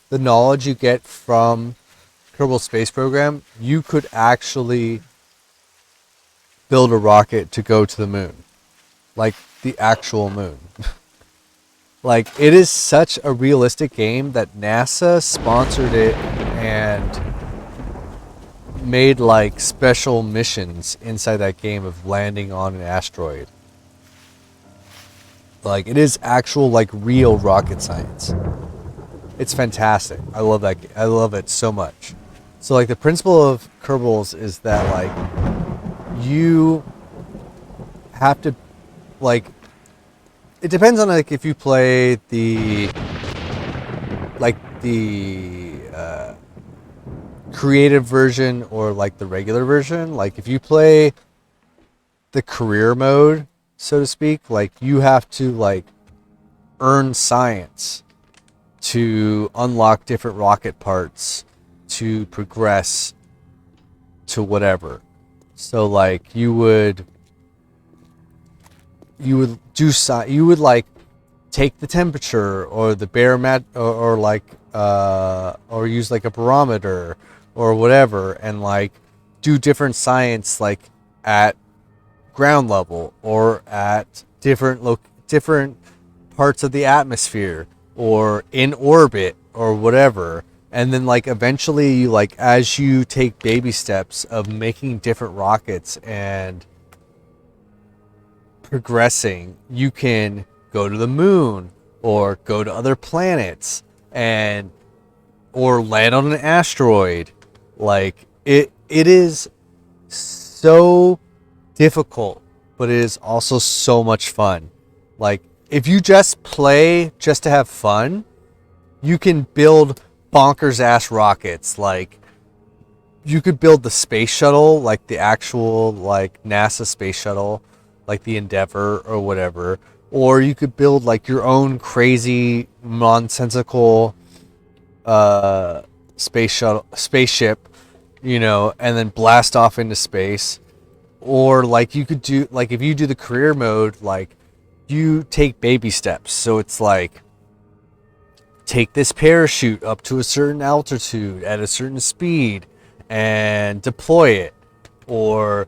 the knowledge you get from Kerbal Space Program, you could actually build a rocket to go to the moon. Like, the actual moon. Like, it is such a realistic game that NASA sponsored it and made like special missions inside that game of landing on an asteroid. Like, it is actual like real rocket science. It's fantastic. I love that. I love it so much. So like the principle of Kerbals is that like you have to like, it depends on like if you play the creative version or like the regular version. Like, if you play the career mode, so to speak, like, you have to like earn science to unlock different rocket parts to progress to whatever. So like you would like take the temperature or the baromet or like or use like a barometer or whatever, and like do different science like at ground level or at different parts of the atmosphere or in orbit or whatever. And then like eventually you like, as you take baby steps of making different rockets and progressing, you can go to the moon or go to other planets and or land on an asteroid. Like, it is so difficult, but it is also so much fun. Like, if you just play just to have fun, you can build bonkers ass rockets. Like, you could build the space shuttle, like the actual like NASA space shuttle, like the Endeavour or whatever, or you could build like your own crazy nonsensical spaceship, and then blast off into space. Or like you could do, like, if you do the career mode, like, you take baby steps. So it's like, take this parachute up to a certain altitude at a certain speed and deploy it, or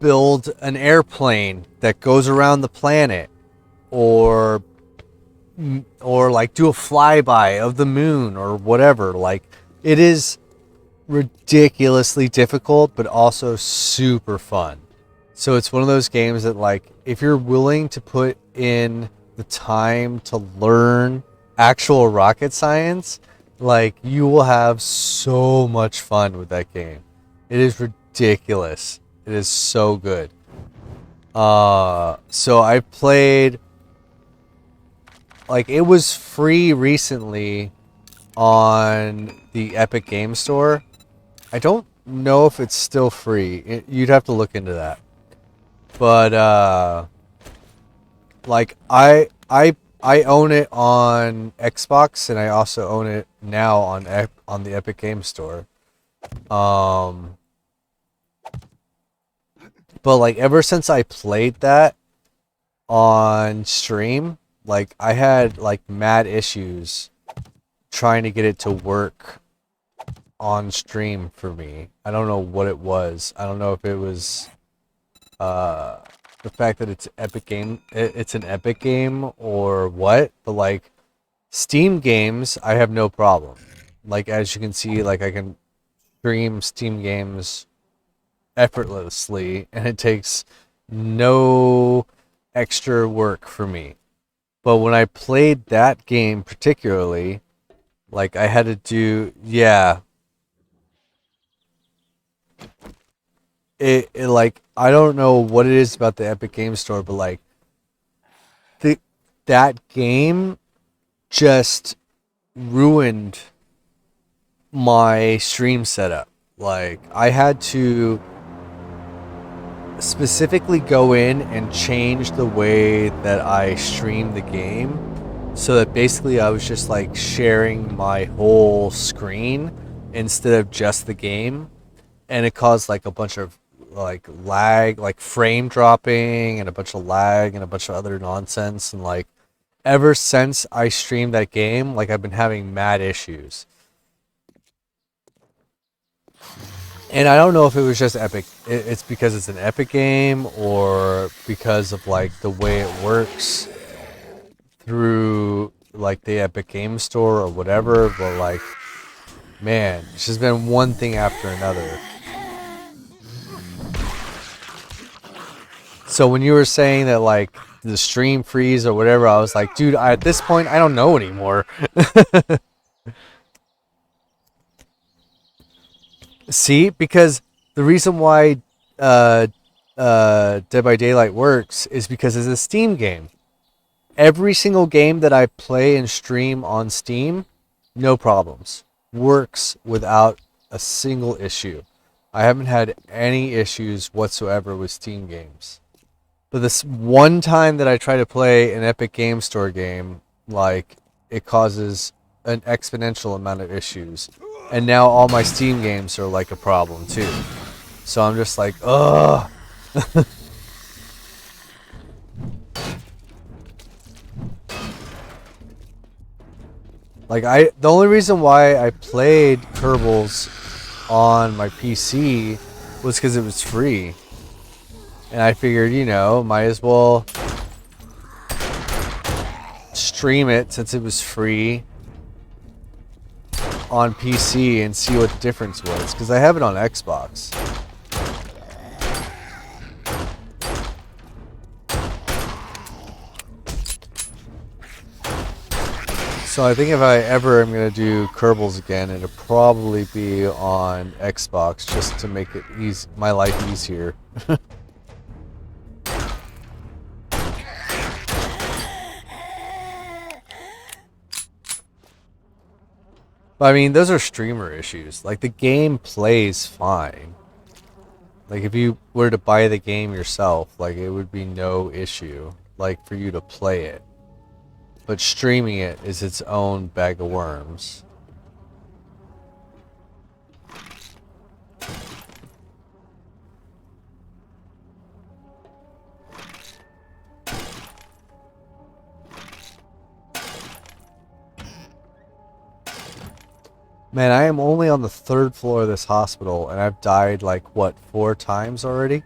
build an airplane that goes around the planet, or like do a flyby of the moon or whatever. Like, it is ridiculously difficult, but also super fun. So it's one of those games that, like, if you're willing to put in the time to learn actual rocket science, like, you will have so much fun with that game. It is ridiculous. It is so good. So I played, like, it was free recently on the Epic Game Store. I don't know if it's still free. You'd have to look into that. But like, I own it on Xbox, and I also own it now on the Epic Game Store. But like, ever since I played that on stream, like, I had like mad issues trying to get it to work on stream for me. I don't know what it was. I don't know if it was the fact that it's an Epic game or what, but like, Steam games, I have no problem. Like, as you can see, like, I can stream Steam games effortlessly, and it takes no extra work for me. But when I played that game particularly, like, I had to do, yeah, it like, I don't know what it is about the Epic Game Store, but like, the that game just ruined my stream setup. Like, I had to specifically go in and change the way that I stream the game, so that basically I was just like sharing my whole screen instead of just the game, and it caused like a bunch of like lag, like frame dropping, and a bunch of lag and a bunch of other nonsense. And like, ever since I streamed that game, like, I've been having mad issues. And I don't know if it was just Epic. It's because it's an Epic game, or because of like the way it works through like the Epic Game Store or whatever. But like, man, it's just been one thing after another. So when you were saying that like the stream freeze or whatever, I was like, dude, at this point, I don't know anymore. See, because the reason why Dead by Daylight works is because it's a Steam game. Every single game that I play and stream on Steam, no problems. Works without a single issue. I haven't had any issues whatsoever with Steam games. But this one time that I try to play an Epic Game Store game, like, it causes an exponential amount of issues. And now all my Steam games are like a problem too. So I'm just like, ugh. Like, the only reason why I played Kerbals on my PC was because it was free. And I figured, you know, might as well stream it since it was free on PC and see what the difference was, because I have it on Xbox. So I think if I ever am going to do Kerbals again, it'll probably be on Xbox, just to make it easy, my life easier. But I mean, those are streamer issues. Like, the game plays fine. Like, if you were to buy the game yourself, like, it would be no issue, like, for you to play it. But streaming it is its own bag of worms. Man, I am only on the 3rd floor of this hospital, and I've died, like, what, 4 times already?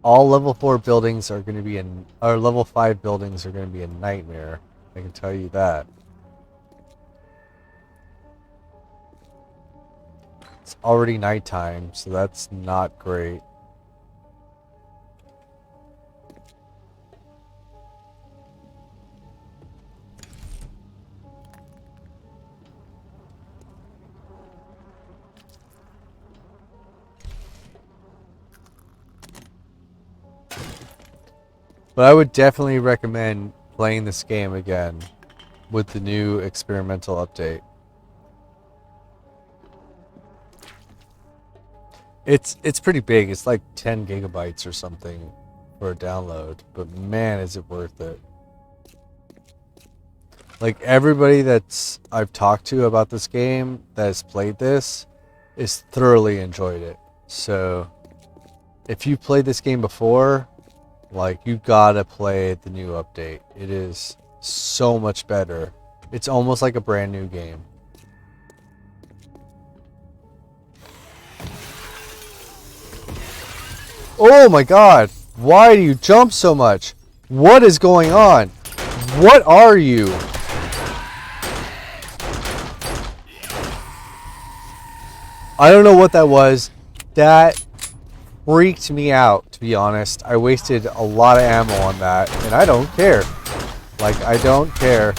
All level 4 buildings are going to be or level 5 buildings are going to be a nightmare. I can tell you that. It's already nighttime, so that's not great. But I would definitely recommend playing this game again with the new experimental update. It's pretty big. It's like 10 gigabytes or something for a download, but man, is it worth it. Like, everybody that's I've talked to about this game that has played this is thoroughly enjoyed it. So if you played this game before, like, you gotta play the new update. It is so much better. It's almost like a brand new game. Oh my god! Why do you jump so much? What is going on? What are you? I don't know what that was. That freaked me out, to be honest. I wasted a lot of ammo on that, and I don't care. Like, I don't care.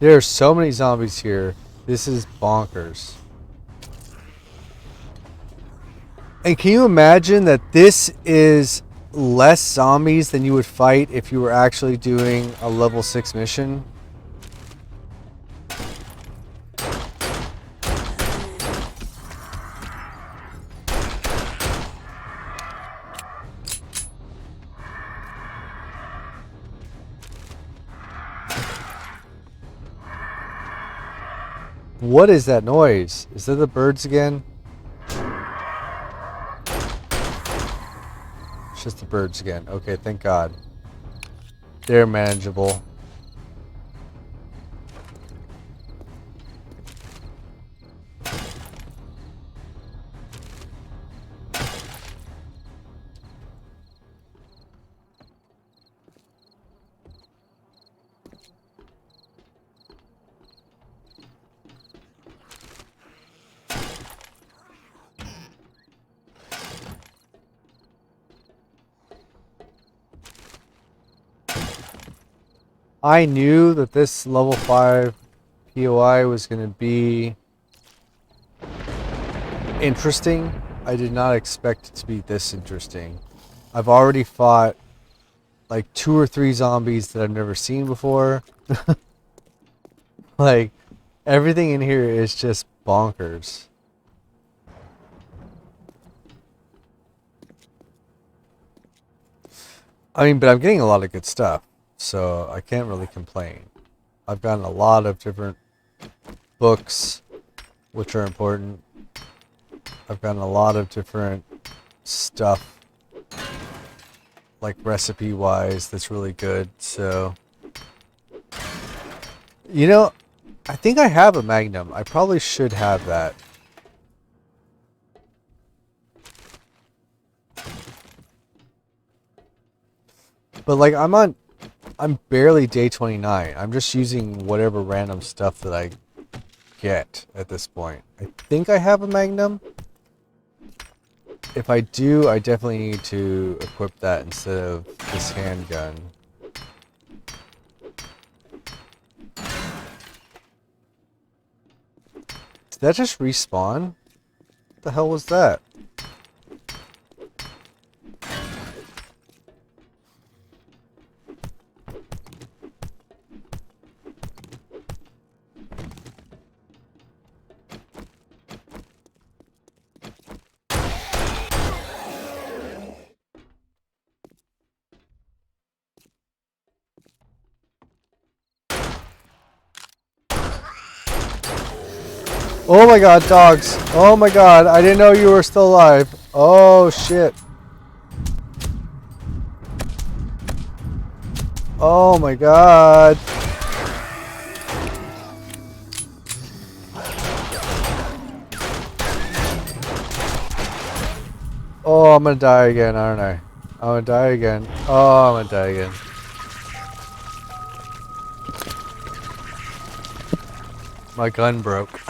There are so many zombies here. This is bonkers. And can you imagine that this is less zombies than you would fight if you were actually doing a level 6 mission? What is that noise? Is that the birds again? It's just the birds again. Okay, thank God. They're manageable. I knew that this level 5 POI was going to be interesting. I did not expect it to be this interesting. I've already fought like 2 or 3 zombies that I've never seen before. Like, everything in here is just bonkers. I mean, but I'm getting a lot of good stuff, so I can't really complain. I've gotten a lot of different books, which are important. I've gotten a lot of different stuff, like recipe-wise, that's really good, so... You know, I think I have a Magnum. I probably should have that. But like, I'm barely day 29. I'm just using whatever random stuff that I get at this point. I think I have a Magnum. If I do, I definitely need to equip that instead of this handgun. Did that just respawn? What the hell was that? Oh my god, dogs. Oh my god, I didn't know you were still alive. Oh shit. Oh my god. Oh, I'm gonna die again, aren't I? I'm gonna die again. Oh, I'm gonna die again. My gun broke.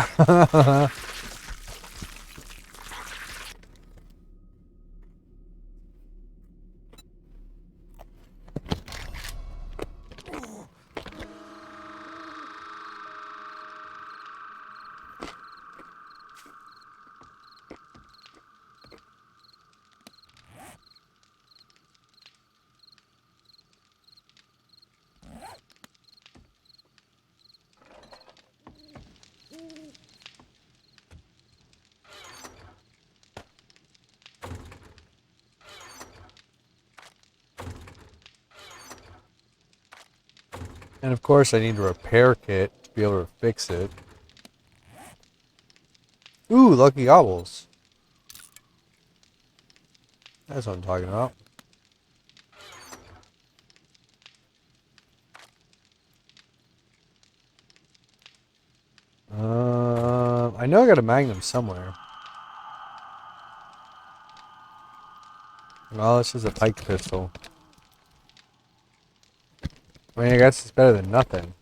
And of course I need a repair kit to be able to fix it. Ooh, lucky owls. That's what I'm talking about. I know I got a magnum somewhere. Well, this is a pike pistol. I mean, I guess it's better than nothing.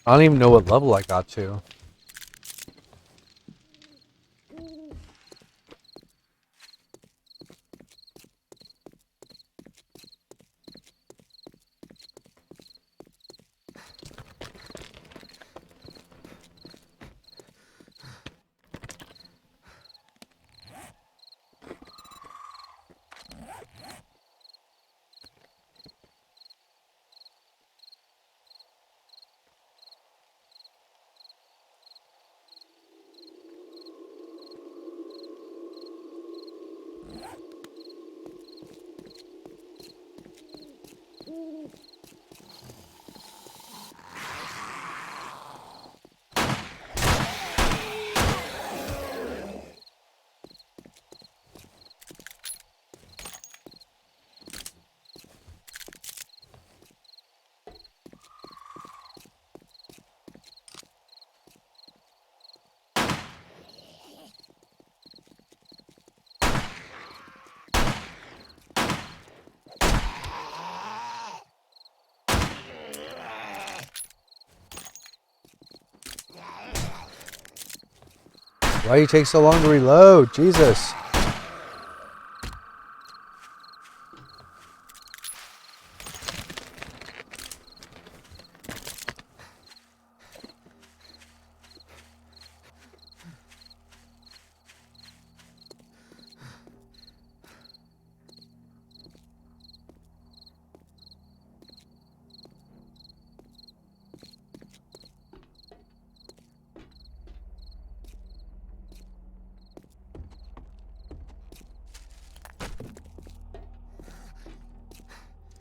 I don't even know what level I got to. Why do you take so long to reload? Jesus.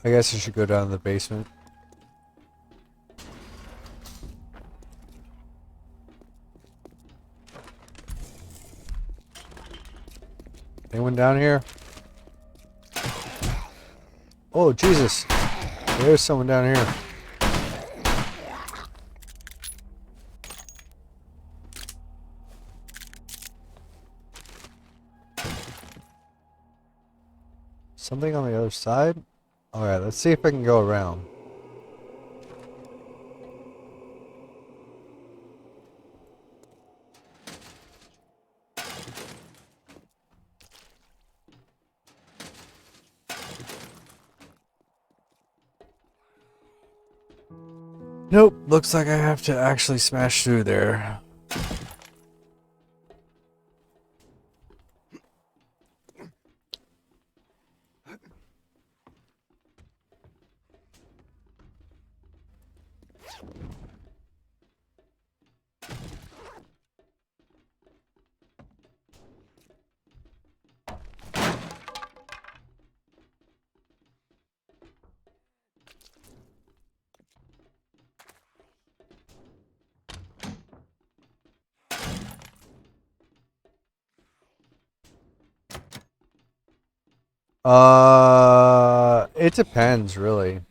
I guess I should go down to the basement. Anyone down here? Oh, Jesus. There's someone down here. Something on the other side? Alright, let's see if I can go around. Nope, looks like I have to actually smash through there. It depends, really.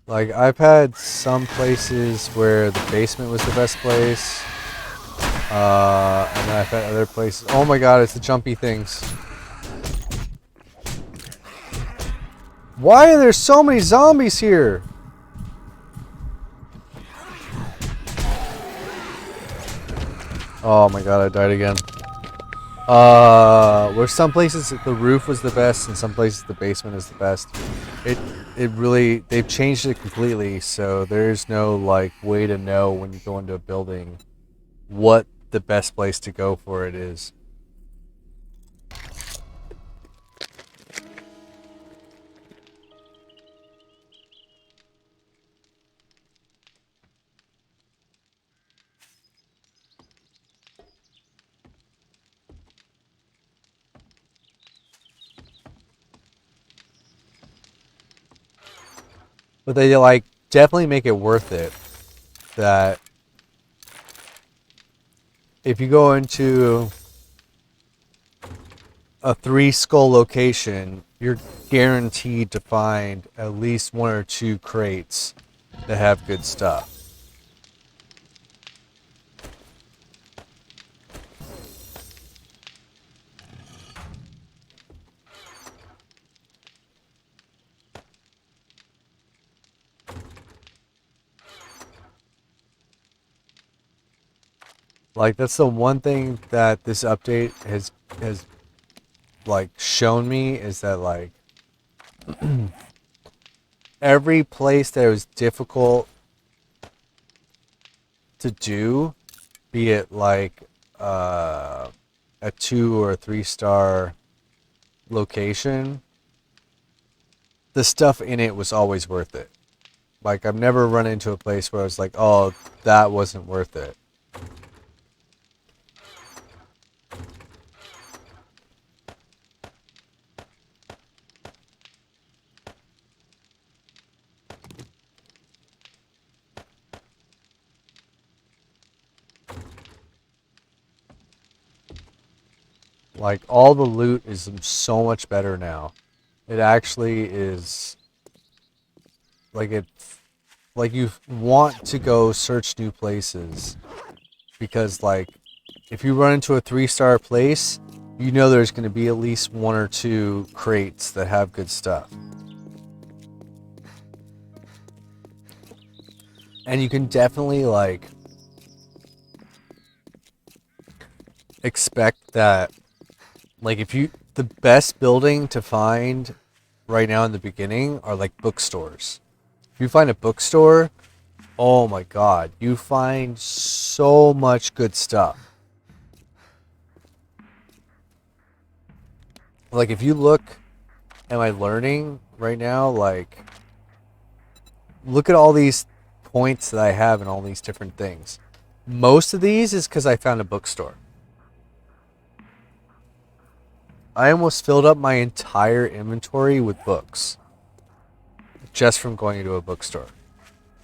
Like, I've had some places where the basement was the best place. And then I've had other places. Oh my god, it's the jumpy things. Why are there so many zombies here? Oh my god, I died again. Where some places the roof was the best and some places the basement is the best. It really, they've changed it completely, so there's no like way to know when you go into a building what the best place to go for it is. But they like definitely make it worth it that if you go into a 3 skull location, you're guaranteed to find at least 1 or 2 crates that have good stuff. Like that's the one thing that this update has like shown me is that like every place that was difficult to do, be it like a 2 or 3 star location, the stuff in it was always worth it. Like I've never run into a place where I was like, oh, that wasn't worth it. Like all the loot is so much better now. It actually is like like you want to go search new places because like if you run into a 3 star place, you know there's going to be at least 1 or 2 crates that have good stuff. And you can definitely like expect that like if you the best building to find right now in the beginning are like bookstores. If you find a bookstore, oh my god, you find so much good stuff. Like if you look at my learning right now, like look at all these points that I have in all these different things. Most of these is because I found a bookstore. I almost filled up my entire inventory with books just from going into a bookstore.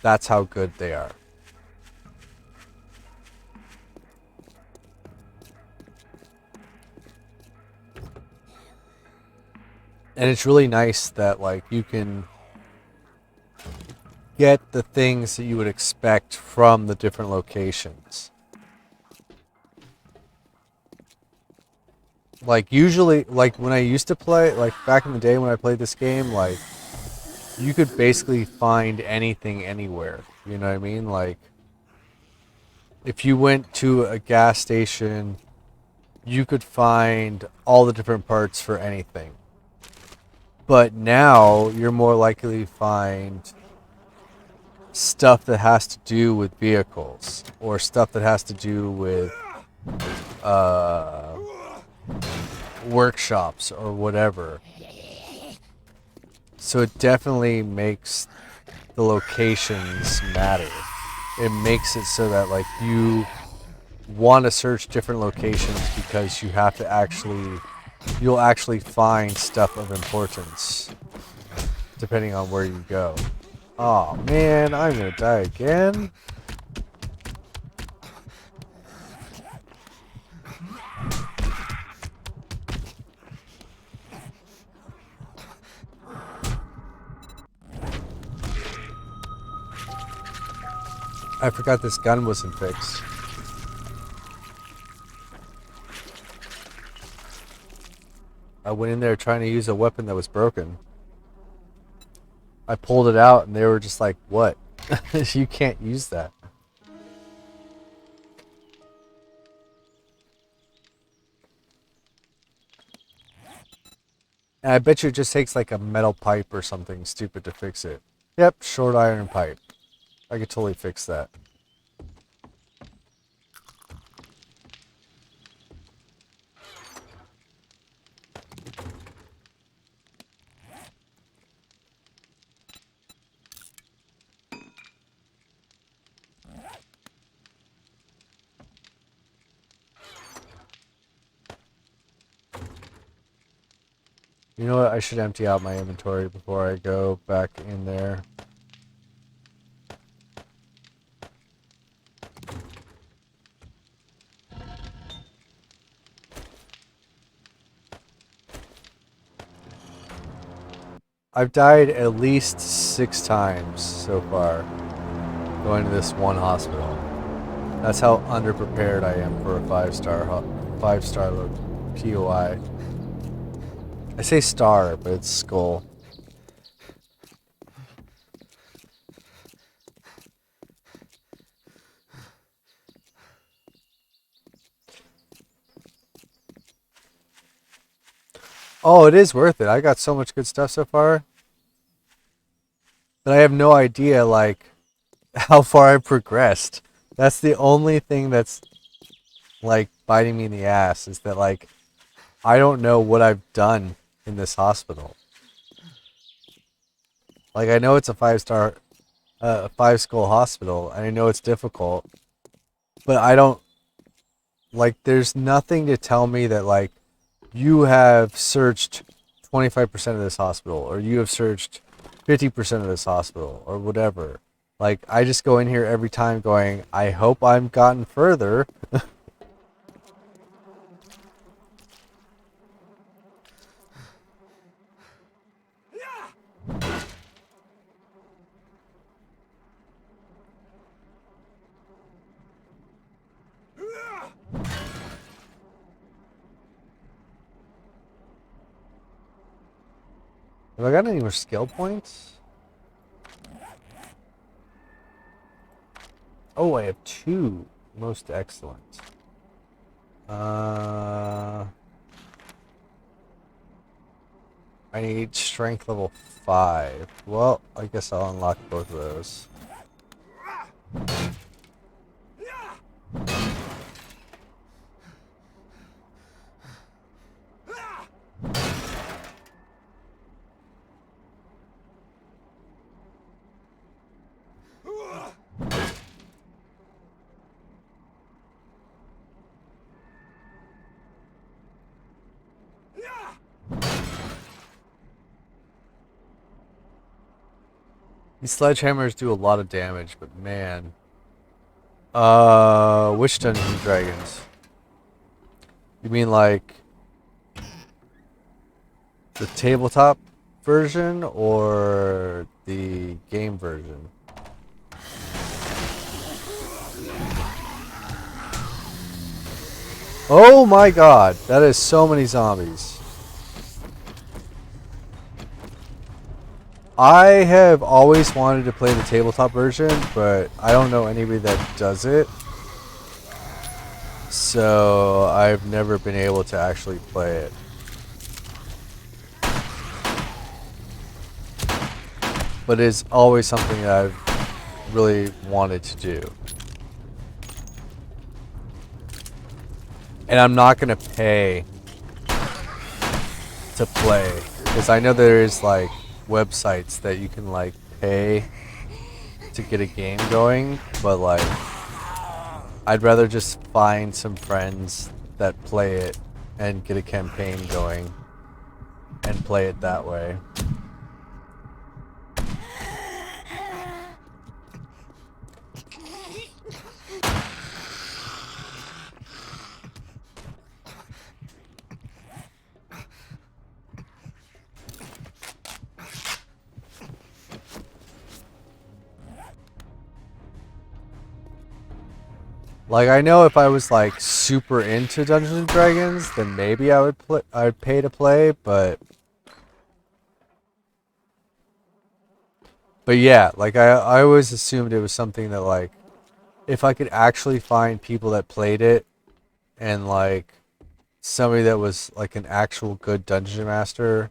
That's how good they are. And it's really nice that like you can get the things that you would expect from the different locations. Like usually, like when I used to play, like back in the day when I played this game, like you could basically find anything anywhere. You know what I mean? Like if you went to a gas station, you could find all the different parts for anything. But now you're more likely to find stuff that has to do with vehicles or stuff that has to do with workshops or whatever. So it definitely makes the locations matter. It makes it so that like you want to search different locations because you have to actually you'll actually find stuff of importance depending on where you go. Oh man, I'm gonna die again. I forgot this gun wasn't fixed. I went in there trying to use a weapon that was broken. I pulled it out and they were just like, what? You can't use that. And I bet you it just takes like a metal pipe or something stupid to fix it. Yep, short iron pipe. I could totally fix that. You know what? I should empty out my inventory before I go back in there. I've died at least 6 times so far going to this one hospital. That's how underprepared I am for a 5-star POI. I say star, but it's skull. Oh, it is worth it. I got so much good stuff so far. But I have no idea, like, how far I've progressed. That's the only thing that's, like, biting me in the ass, is that, like, I don't know what I've done in this hospital. Like, I know it's a 5-skull hospital, and I know it's difficult, but I don't, like, there's nothing to tell me that, like, you have searched 25% of this hospital, or you have searched 50% of this hospital, or whatever. Like, I just go in here every time going, I hope I've gotten further. Have I got any more skill points? Oh, I have 2. Most excellent. I need strength level 5. Well, I guess I'll unlock both of those. These sledgehammers do a lot of damage, but man. Which Dungeons and Dragons? You mean like the tabletop version or the game version? Oh my god, that is so many zombies. I have always wanted to play the tabletop version, but I don't know anybody that does it. So I've never been able to actually play it. But it's always something that I've really wanted to do. And I'm not going to pay to play, because I know there is like websites that you can like pay to get a game going, but like I'd rather just find some friends that play it and get a campaign going and play it that way. Like, I know if I was like super into Dungeons and Dragons, then maybe I'd pay to play, but But yeah, like I always assumed it was something that like if I could actually find people that played it and like somebody that was like an actual good dungeon master,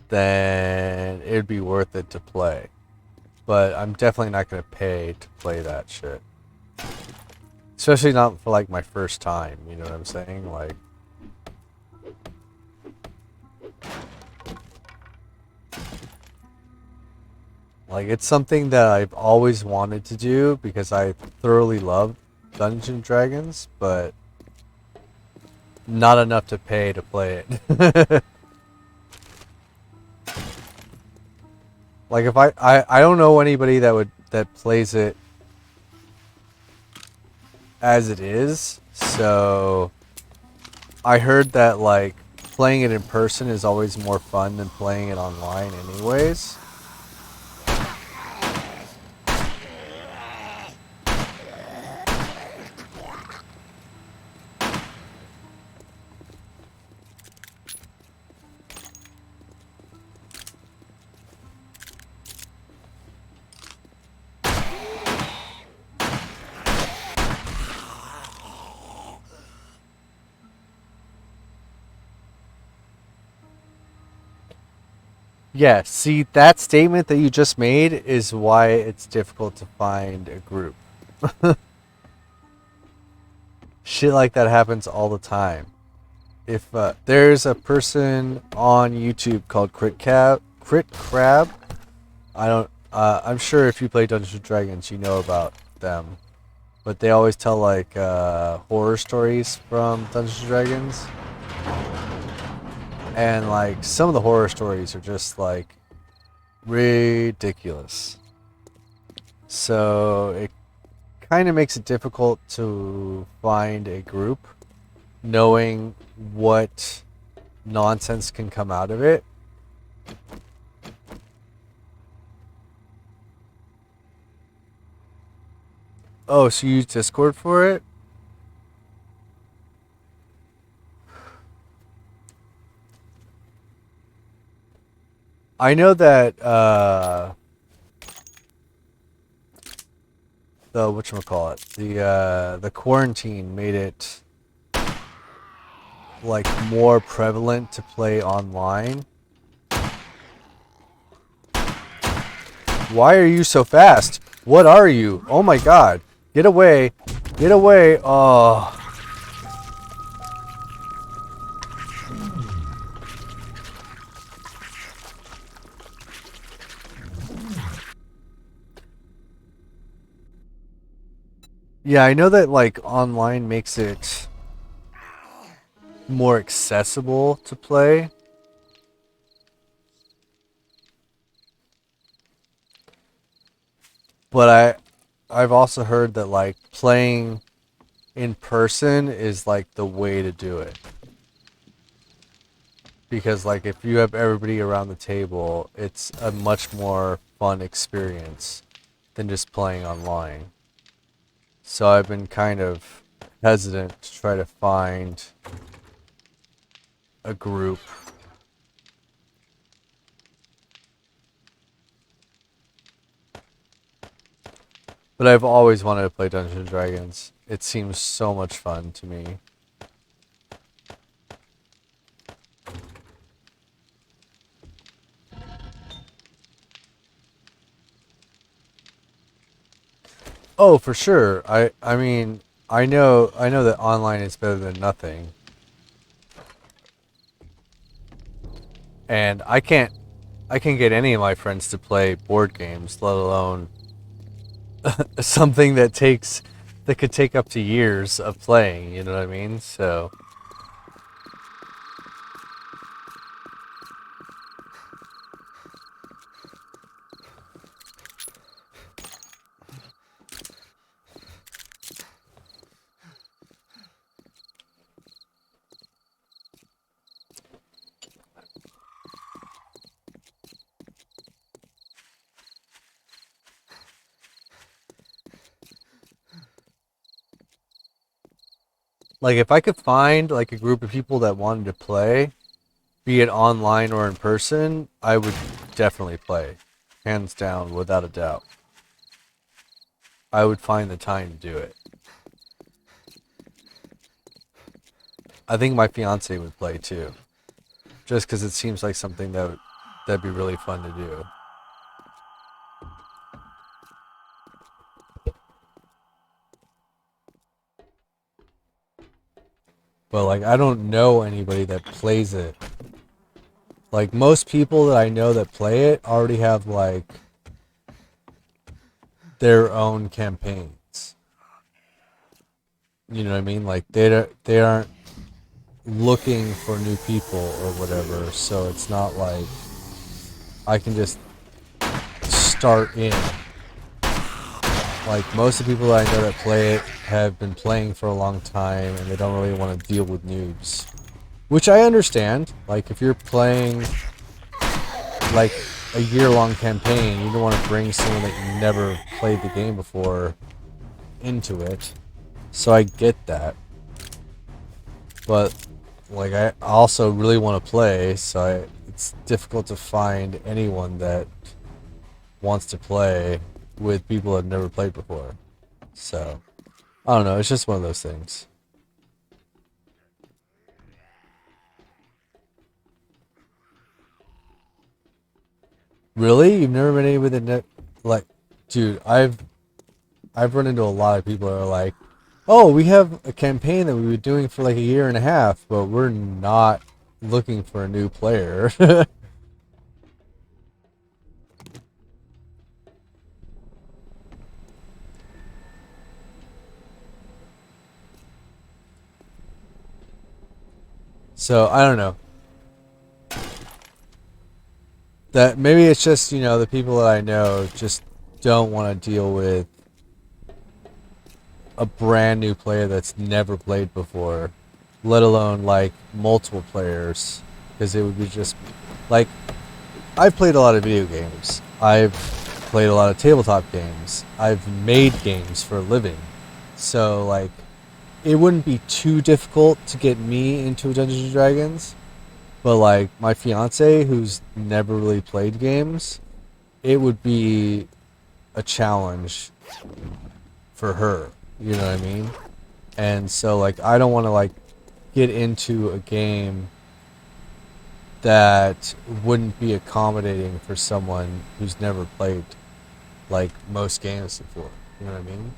then it'd be worth it to play. But I'm definitely not gonna pay to play that shit. Especially not for like my first time, you know what I'm saying? Like it's something that I've always wanted to do because I thoroughly love Dungeons and Dragons, but not enough to pay to play it. Like if I don't know anybody that plays it as it is, so I heard that like playing it in person is always more fun than playing it online anyways. Yeah, see, that statement that you just made is why it's difficult to find a group. Shit like that happens all the time. If there's a person on YouTube called Crit Crab, I don't. I'm sure if you play Dungeons and Dragons, you know about them. But they always tell like horror stories from Dungeons and Dragons, and like some of the horror stories are just like ridiculous. So it kind of makes it difficult to find a group, knowing what nonsense can come out of it. Oh, so you use Discord for it? I know that the whatchamacallit, the quarantine made it like more prevalent to play online. Why are you so fast? What are you? Oh my god. Get away. Get away. Oh. Yeah, I know that like online makes it more accessible to play. But I've also heard that like playing in person is like the way to do it. Because like if you have everybody around the table, it's a much more fun experience than just playing online. So I've been kind of hesitant to try to find a group. But I've always wanted to play Dungeons and Dragons. It seems so much fun to me. Oh, for sure. I mean, I know that online is better than nothing. And I can't get any of my friends to play board games, let alone something that could take up to years of playing, you know what I mean? So like if I could find like a group of people that wanted to play, be it online or in person, I would definitely play. Hands down, without a doubt. I would find the time to do it. I think my fiance would play too. Just because it seems like something that'd be really fun to do. But like, I don't know anybody that plays it. Like, most people that I know that play it already have like their own campaigns. You know what I mean? Like, they aren't looking for new people or whatever. So it's not like I can just start in. Like, most of the people that I know that play it have been playing for a long time and they don't really want to deal with noobs. Which I understand. Like, if you're playing like a year-long campaign, you don't want to bring someone that you never played the game before into it. So I get that. But like, I also really want to play, so it's difficult to find anyone that wants to play with people that have never played before. So I don't know, it's just one of those things. Really? You've never met anybody that like, dude, I've run into a lot of people that are like, oh, we have a campaign that we've been doing for like a year and a half, but we're not looking for a new player. So I don't know. That maybe it's just, the people that I know just don't want to deal with a brand new player that's never played before, let alone like multiple players, because it would be just like, I've played a lot of video games. I've played a lot of tabletop games. I've made games for a living. So like, it wouldn't be too difficult to get me into Dungeons and Dragons. But like my fiance, who's never really played games, it would be a challenge for her. You know what I mean? And so like, I don't want to like get into a game that wouldn't be accommodating for someone who's never played like most games before. You know what I mean?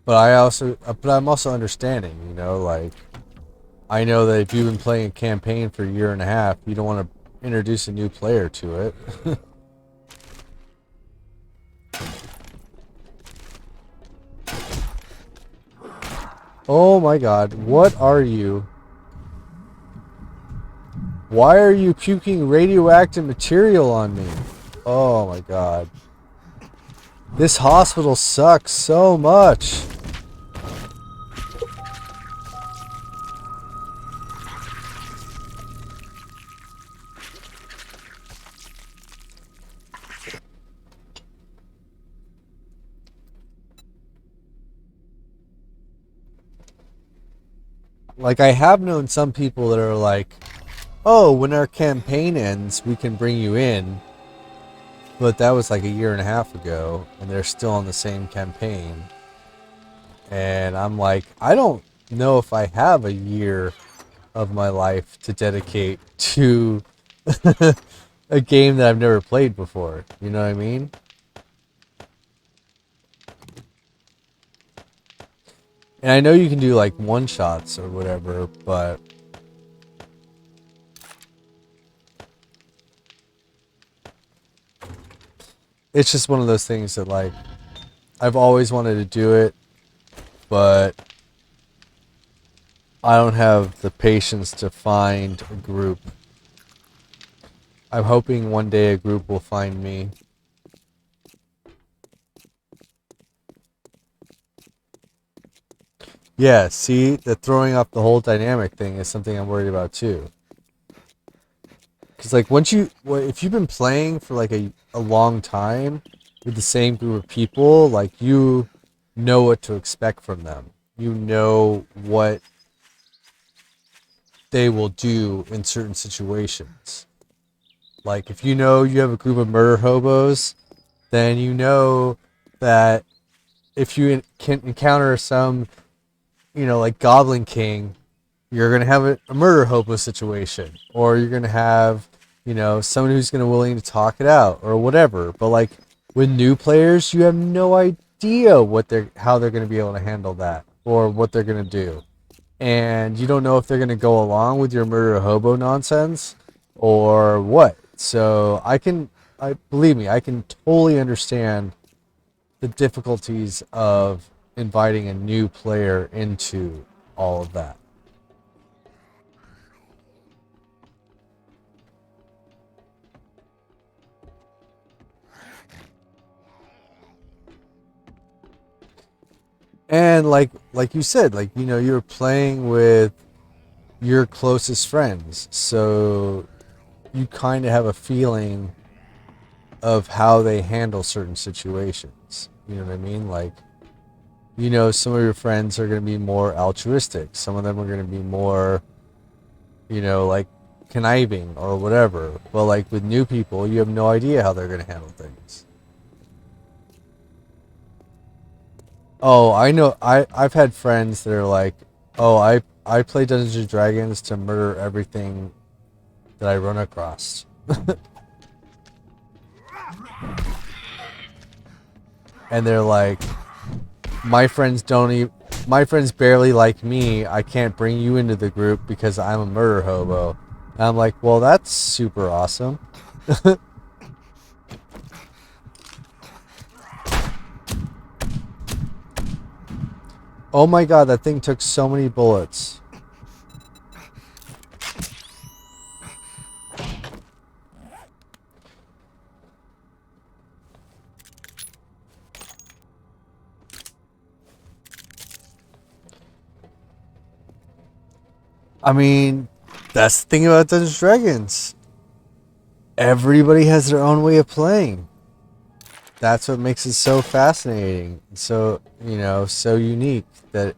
But I'm also understanding, like, I know that if you've been playing a campaign for a year and a half, you don't want to introduce a new player to it. Oh my god, what are you? Why are you puking radioactive material on me? Oh my god. This hospital sucks so much. Like, I have known some people that are like, oh, when our campaign ends, we can bring you in. But that was like a year and a half ago, and they're still on the same campaign. And I'm like, I don't know if I have a year of my life to dedicate to a game that I've never played before. You know what I mean? And I know you can do like one-shots or whatever, but it's just one of those things that, like, I've always wanted to do it, but I don't have the patience to find a group. I'm hoping one day a group will find me. Yeah, see, the throwing off the whole dynamic thing is something I'm worried about too. Because like, if you've been playing for like a long time with the same group of people, like, you know what to expect from them. you know what they will do in certain situations. Like if you know you have a group of murder hobos, then you know that if you can encounter some, like Goblin King, you're going to have a murder hobo situation, or you're going to have, someone who's going to willing to talk it out or whatever. But like with new players, you have no idea how they're going to be able to handle that or what they're going to do. And you don't know if they're going to go along with your murder hobo nonsense or what. So believe me, I can totally understand the difficulties of inviting a new player into all of that. And like you said, you're playing with your closest friends, so you kind of have a feeling of how they handle certain situations. You know what I mean? Like, some of your friends are going to be more altruistic. Some of them are going to be more, like conniving or whatever. But like with new people, you have no idea how they're going to handle things. Oh, I know. I've had friends that are like, oh, I play Dungeons and Dragons to murder everything that I run across. And they're like, my friends my friends barely like me. I can't bring you into the group because I'm a murder hobo. And I'm like, well, that's super awesome. Oh my god, that thing took so many bullets. I mean, that's the thing about Dungeons and Dragons. Everybody has their own way of playing. That's what makes it so fascinating, so so unique that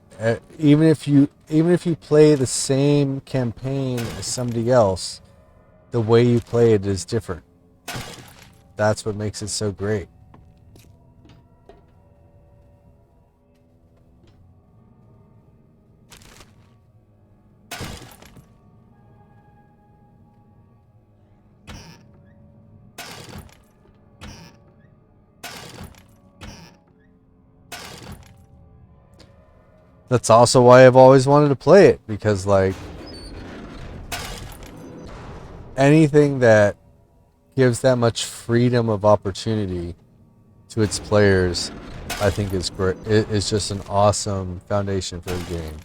even if you play the same campaign as somebody else, the way you play it is different. That's what makes it so great. That's also why I've always wanted to play it, because like anything that gives that much freedom of opportunity to its players, I think is great. It is just an awesome foundation for the game.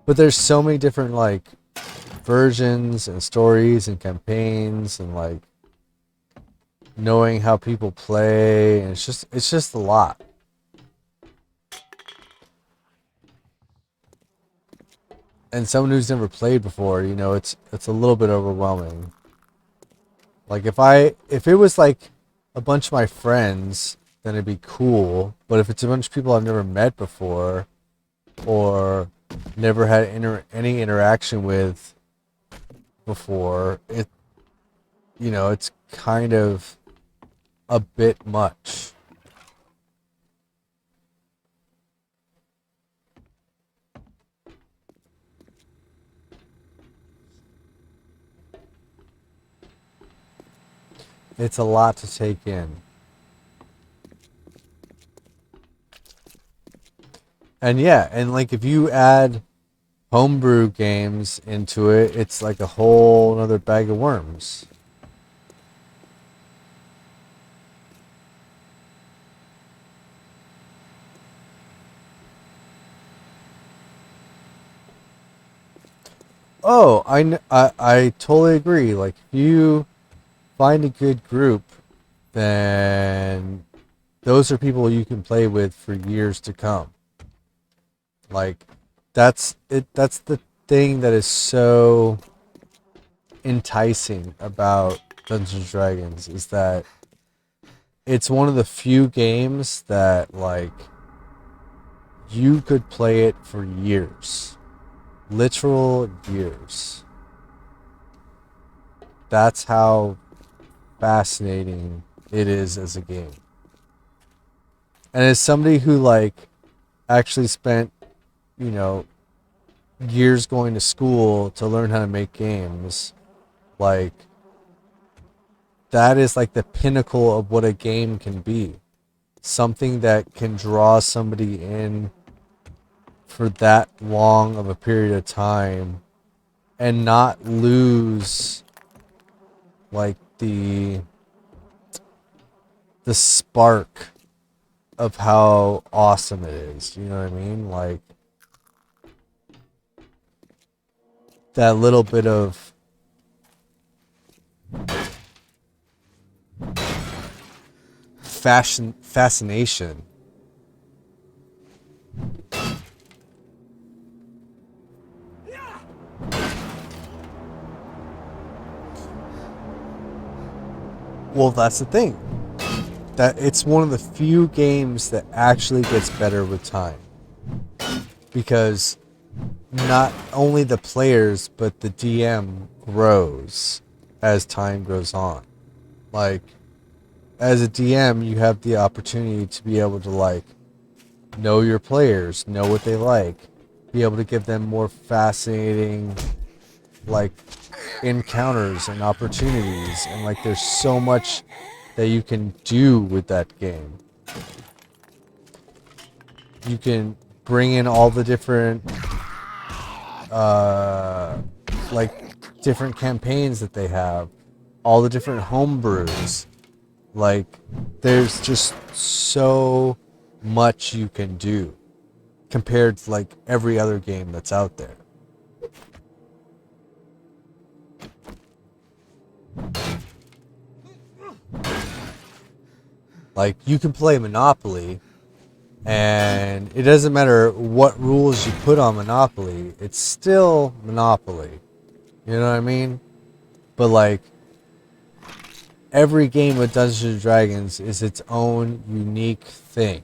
But there's so many different like versions and stories and campaigns, and like knowing how people play, and it's just a lot. And someone who's never played before, it's a little bit overwhelming. Like if it was like a bunch of my friends, then it'd be cool. But if it's a bunch of people I've never met before or never had any interaction with before, it's kind of a bit much. It's a lot to take in. And yeah, and like if you add homebrew games into it, it's like a whole another bag of worms. Oh, I totally agree. Like if you find a good group, then those are people you can play with for years to come. Like that's it. That's the thing that is so enticing about Dungeons and Dragons, is that it's one of the few games that, like, you could play it for years. Literal years. That's how fascinating it is as a game. And as somebody who, like, actually spent, you know, years going to school to learn how to make games, like, that is like the pinnacle of what a game can be. Something that can draw somebody in for that long of a period of time and not lose, like, the spark of how awesome it is. You know what I mean? Like, that little bit of fascination. Well, that's the thing. That it's one of the few games that actually gets better with time. Because not only the players, but the DM grows as time goes on. Like, as a DM, you have the opportunity to be able to, like, know your players, know what they like, be able to give them more fascinating, like, encounters and opportunities, and, like, there's so much that you can do with that game. You can bring in all the different like, different campaigns that they have, all the different homebrews. Like, there's just so much you can do compared to, like, every other game that's out there. Like, you can play Monopoly, and it doesn't matter what rules you put on Monopoly, it's still Monopoly. You know what I mean? But, like, every game with Dungeons and Dragons is its own unique thing.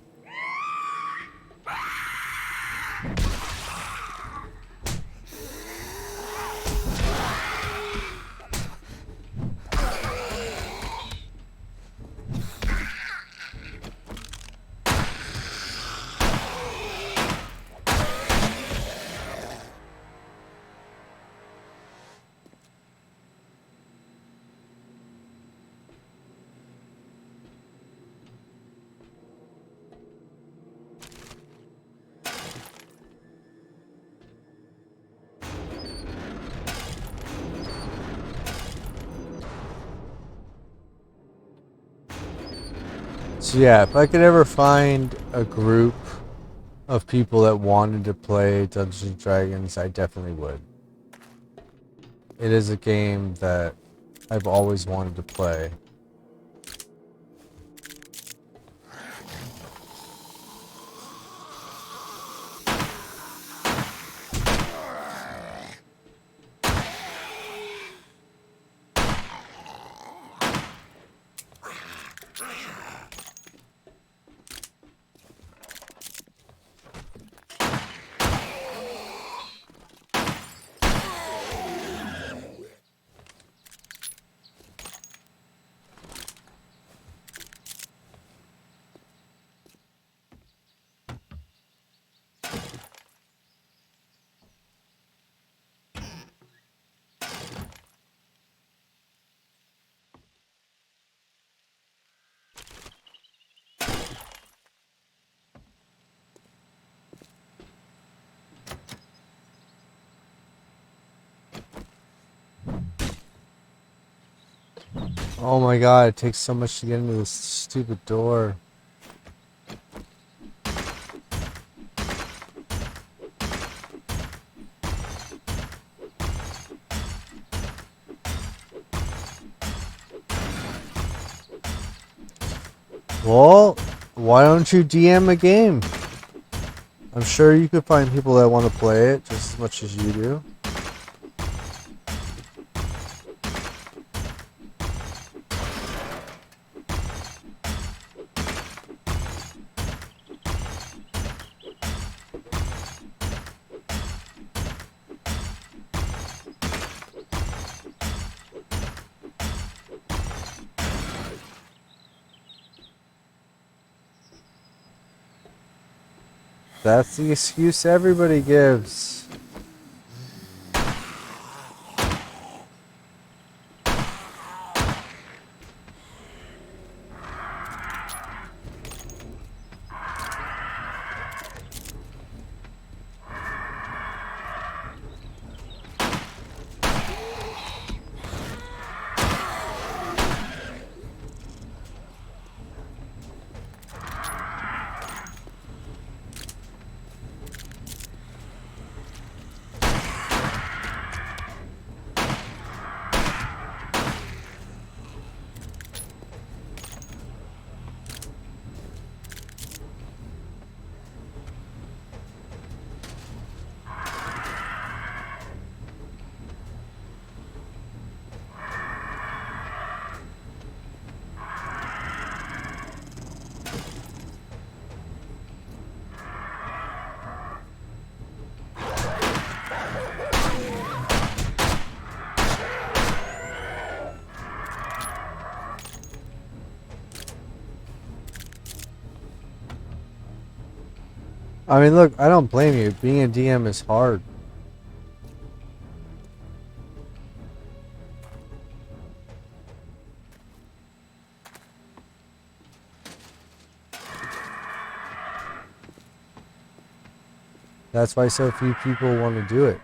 So yeah, if I could ever find a group of people that wanted to play Dungeons and Dragons, I definitely would. It is a game that I've always wanted to play. Oh my god, it takes so much to get into this stupid door. Well, why don't you DM a game? I'm sure you could find people that want to play it just as much as you do. That's the excuse everybody gives. I mean, look, I don't blame you. Being a DM is hard. That's why so few people want to do it.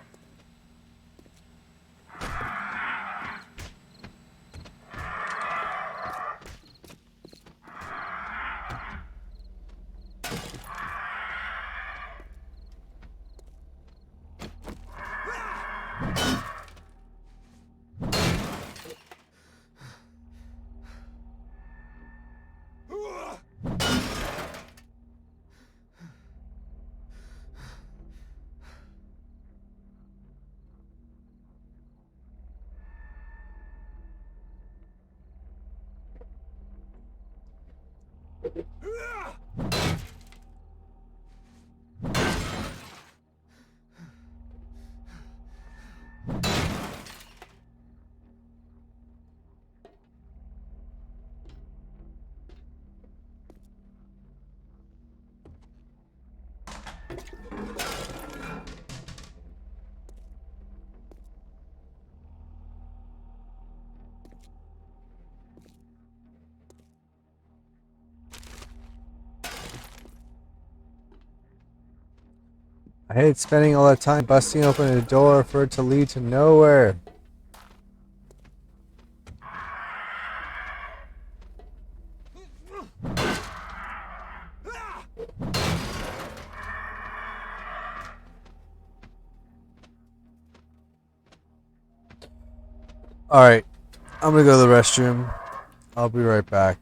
I hate spending all that time busting open a door for it to lead to nowhere. Alright, I'm gonna go to the restroom. I'll be right back.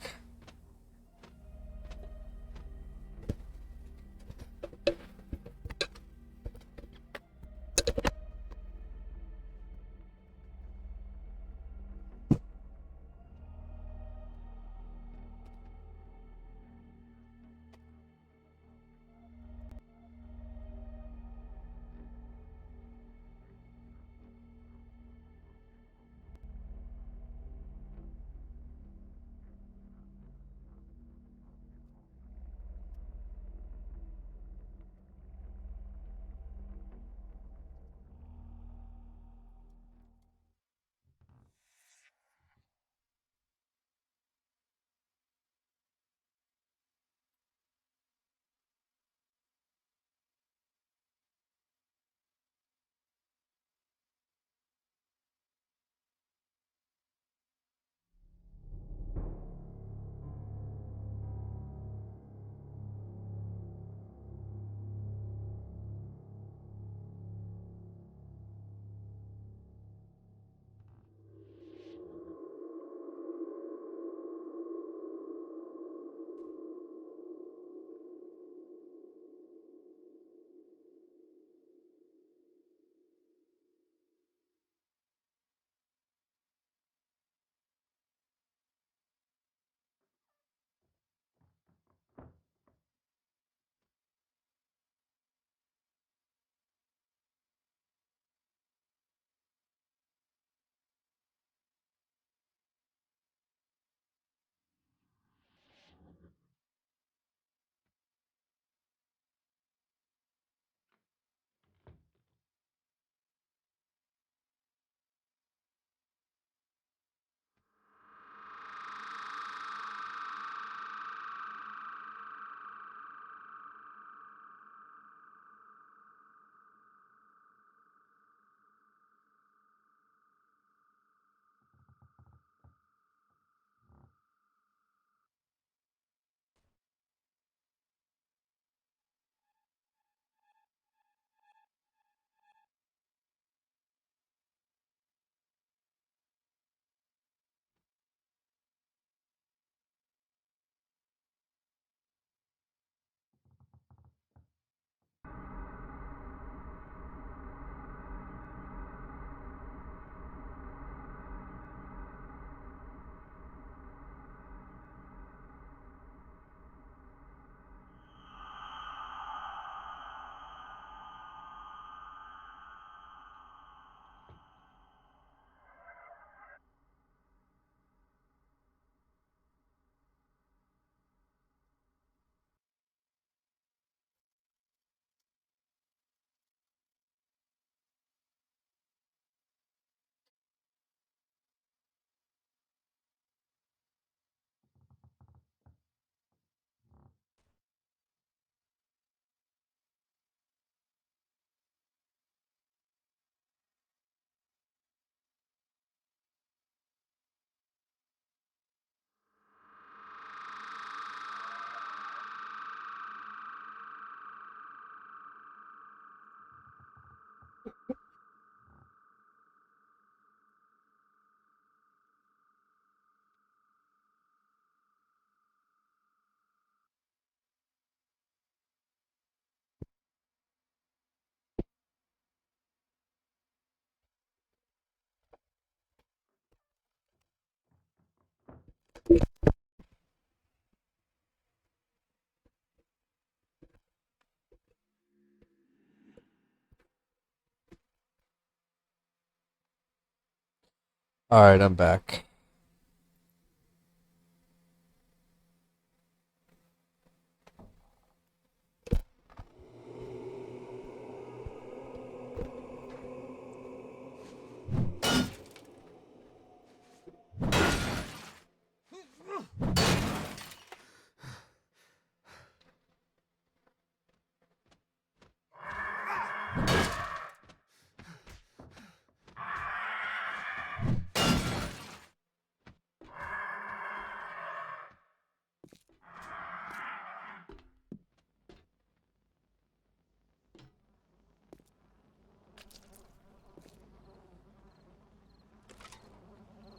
Alright, I'm back.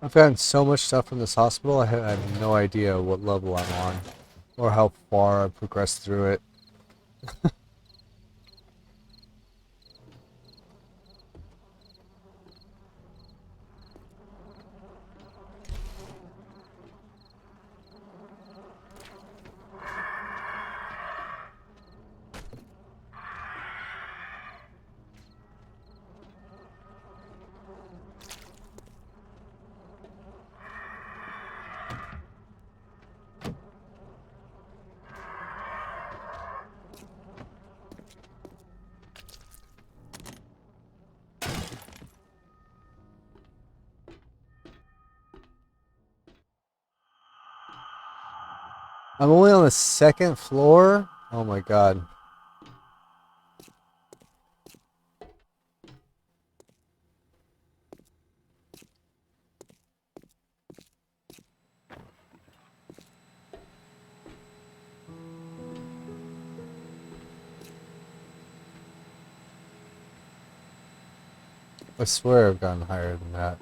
I've gotten so much stuff from this hospital, I have no idea what level I'm on, or how far I've progressed through it. I'm only on the second floor? Oh my god. I swear I've gotten higher than that.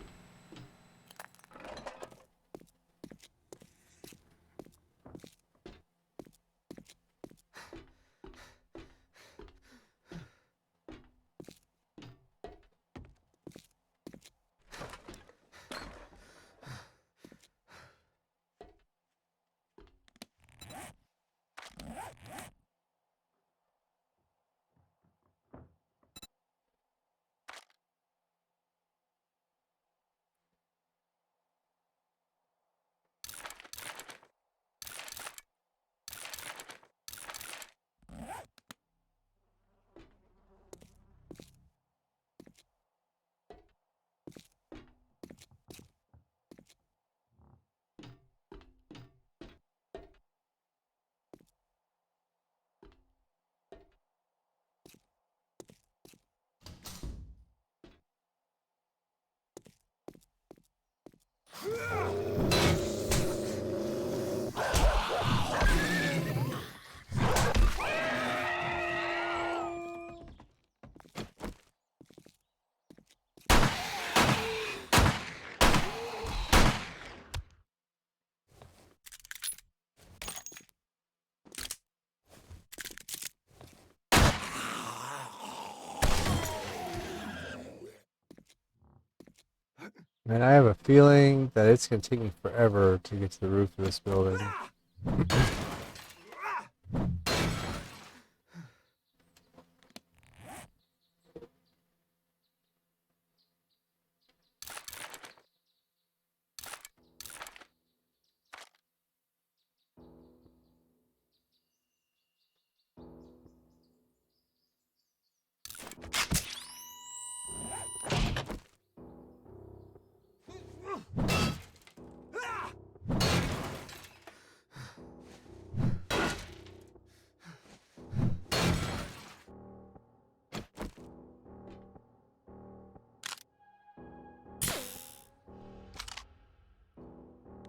Man, I have a feeling that it's going to take me forever to get to the roof of this building.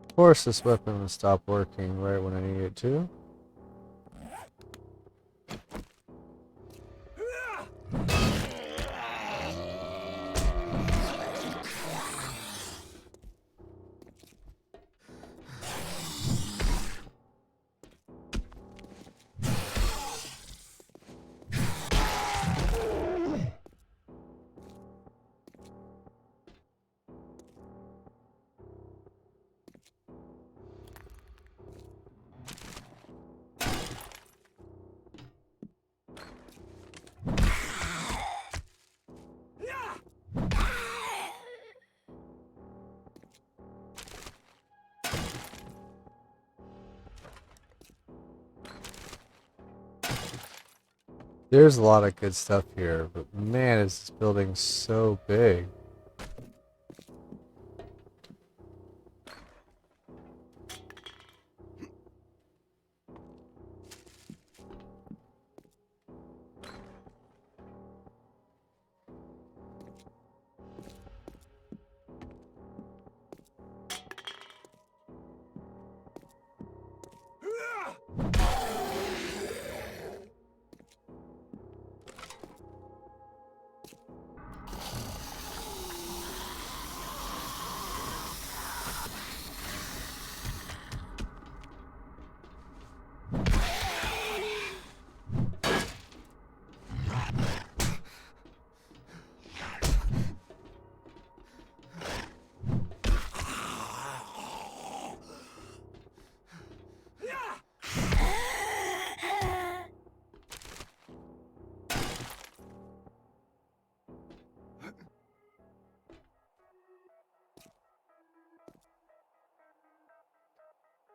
Of course, this weapon will stop working right when I need it to. There's a lot of good stuff here, but man, is this building so big.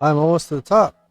I'm almost to the top.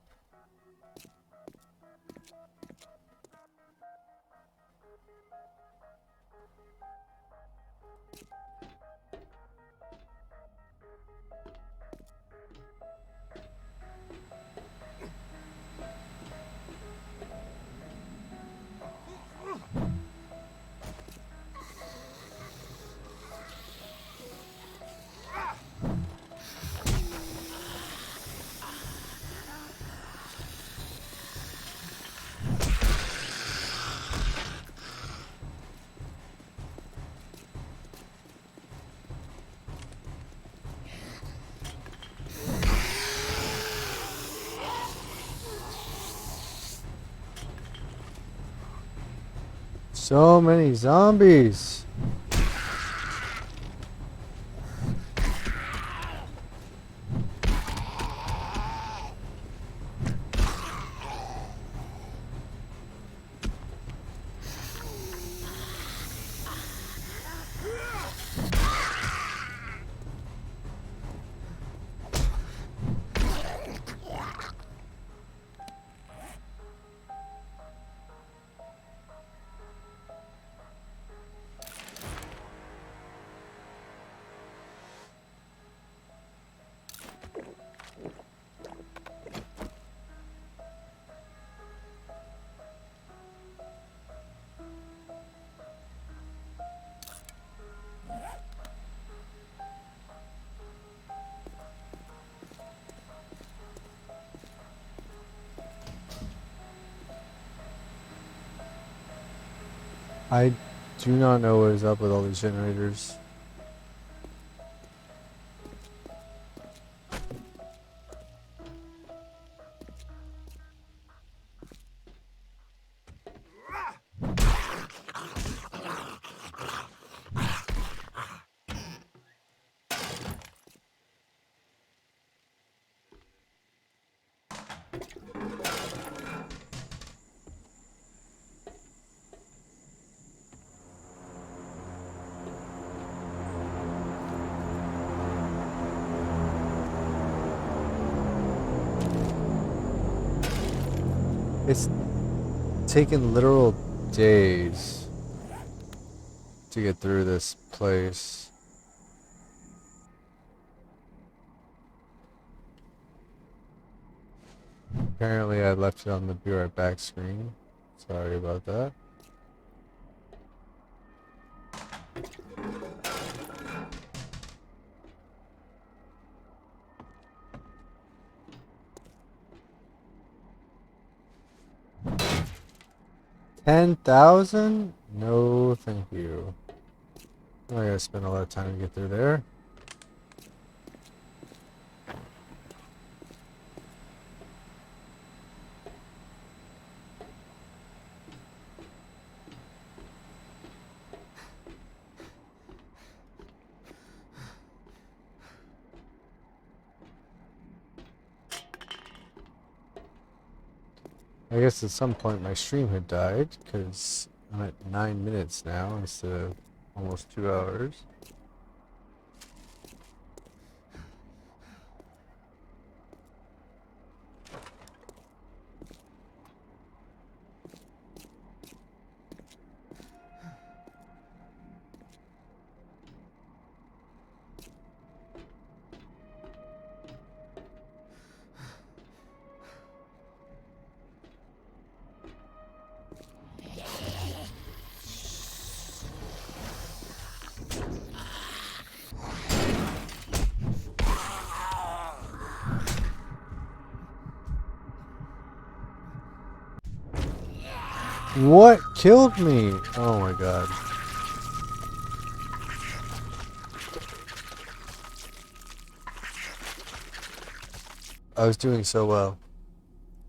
So many zombies. I do not know what is up with all these generators. It's taken literal days to get through this place. Apparently I left it on the be right back screen. Sorry about that. $10,000? No, thank you. I gotta spend a lot of time to get through there. I guess at some point my stream had died because I'm at 9 minutes now instead of almost 2 hours. What killed me? Oh my god. I was doing so well.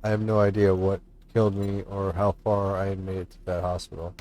I have no idea what killed me or how far I had made it to that hospital.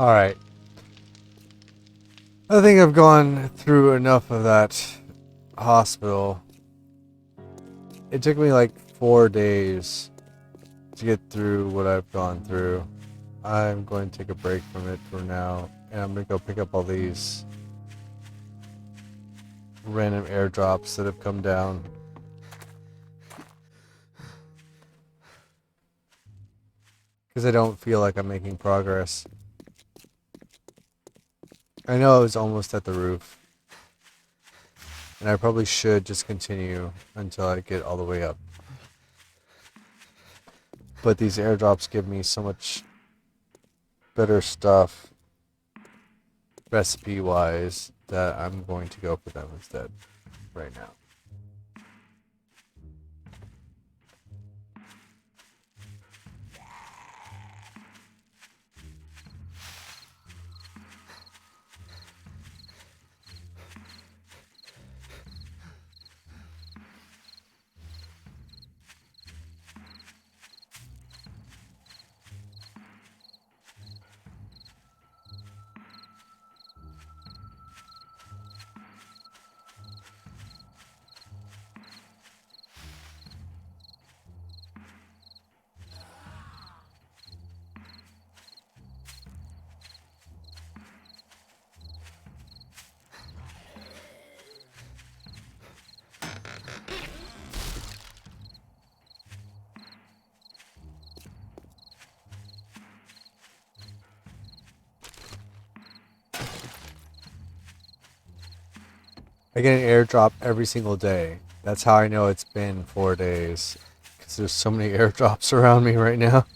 Alright. I think I've gone through enough of that hospital. It took me like 4 days to get through what I've gone through. I'm going to take a break from it for now, and I'm going to go pick up all these random airdrops that have come down. Because I don't feel like I'm making progress. I know I was almost at the roof. And I probably should just continue until I get all the way up. But these airdrops give me so much better stuff, recipe-wise, that I'm going to go for them instead right now. I get an airdrop every single day. That's how I know it's been 4 days. Because there's so many airdrops around me right now.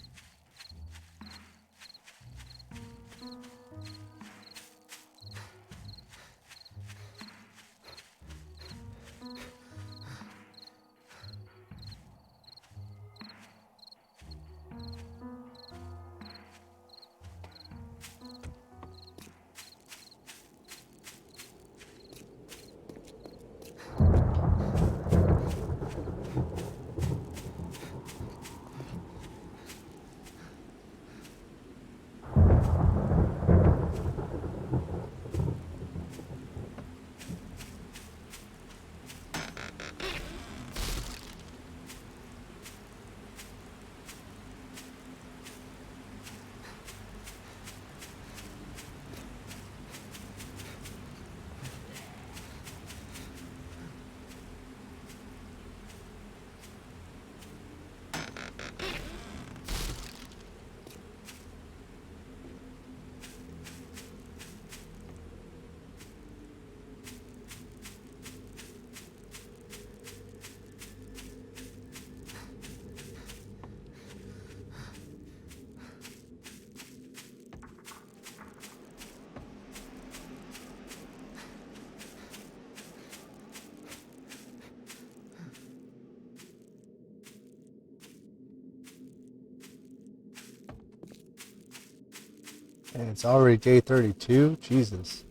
And it's already day 32? Jesus.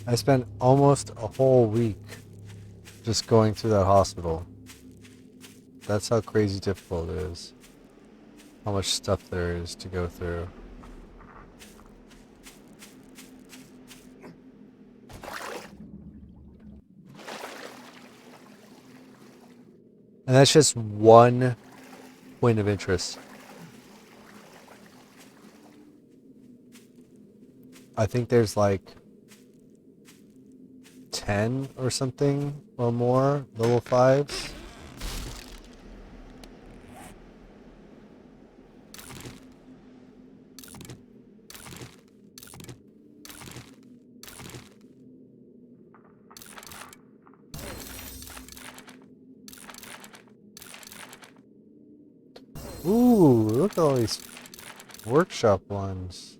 I spent almost a whole week just going through that hospital. That's how crazy difficult it is. How much stuff there is to go through. And that's just one point of interest. I think there's like 10 or something or more level 5s. Ooh, look at all these workshop ones.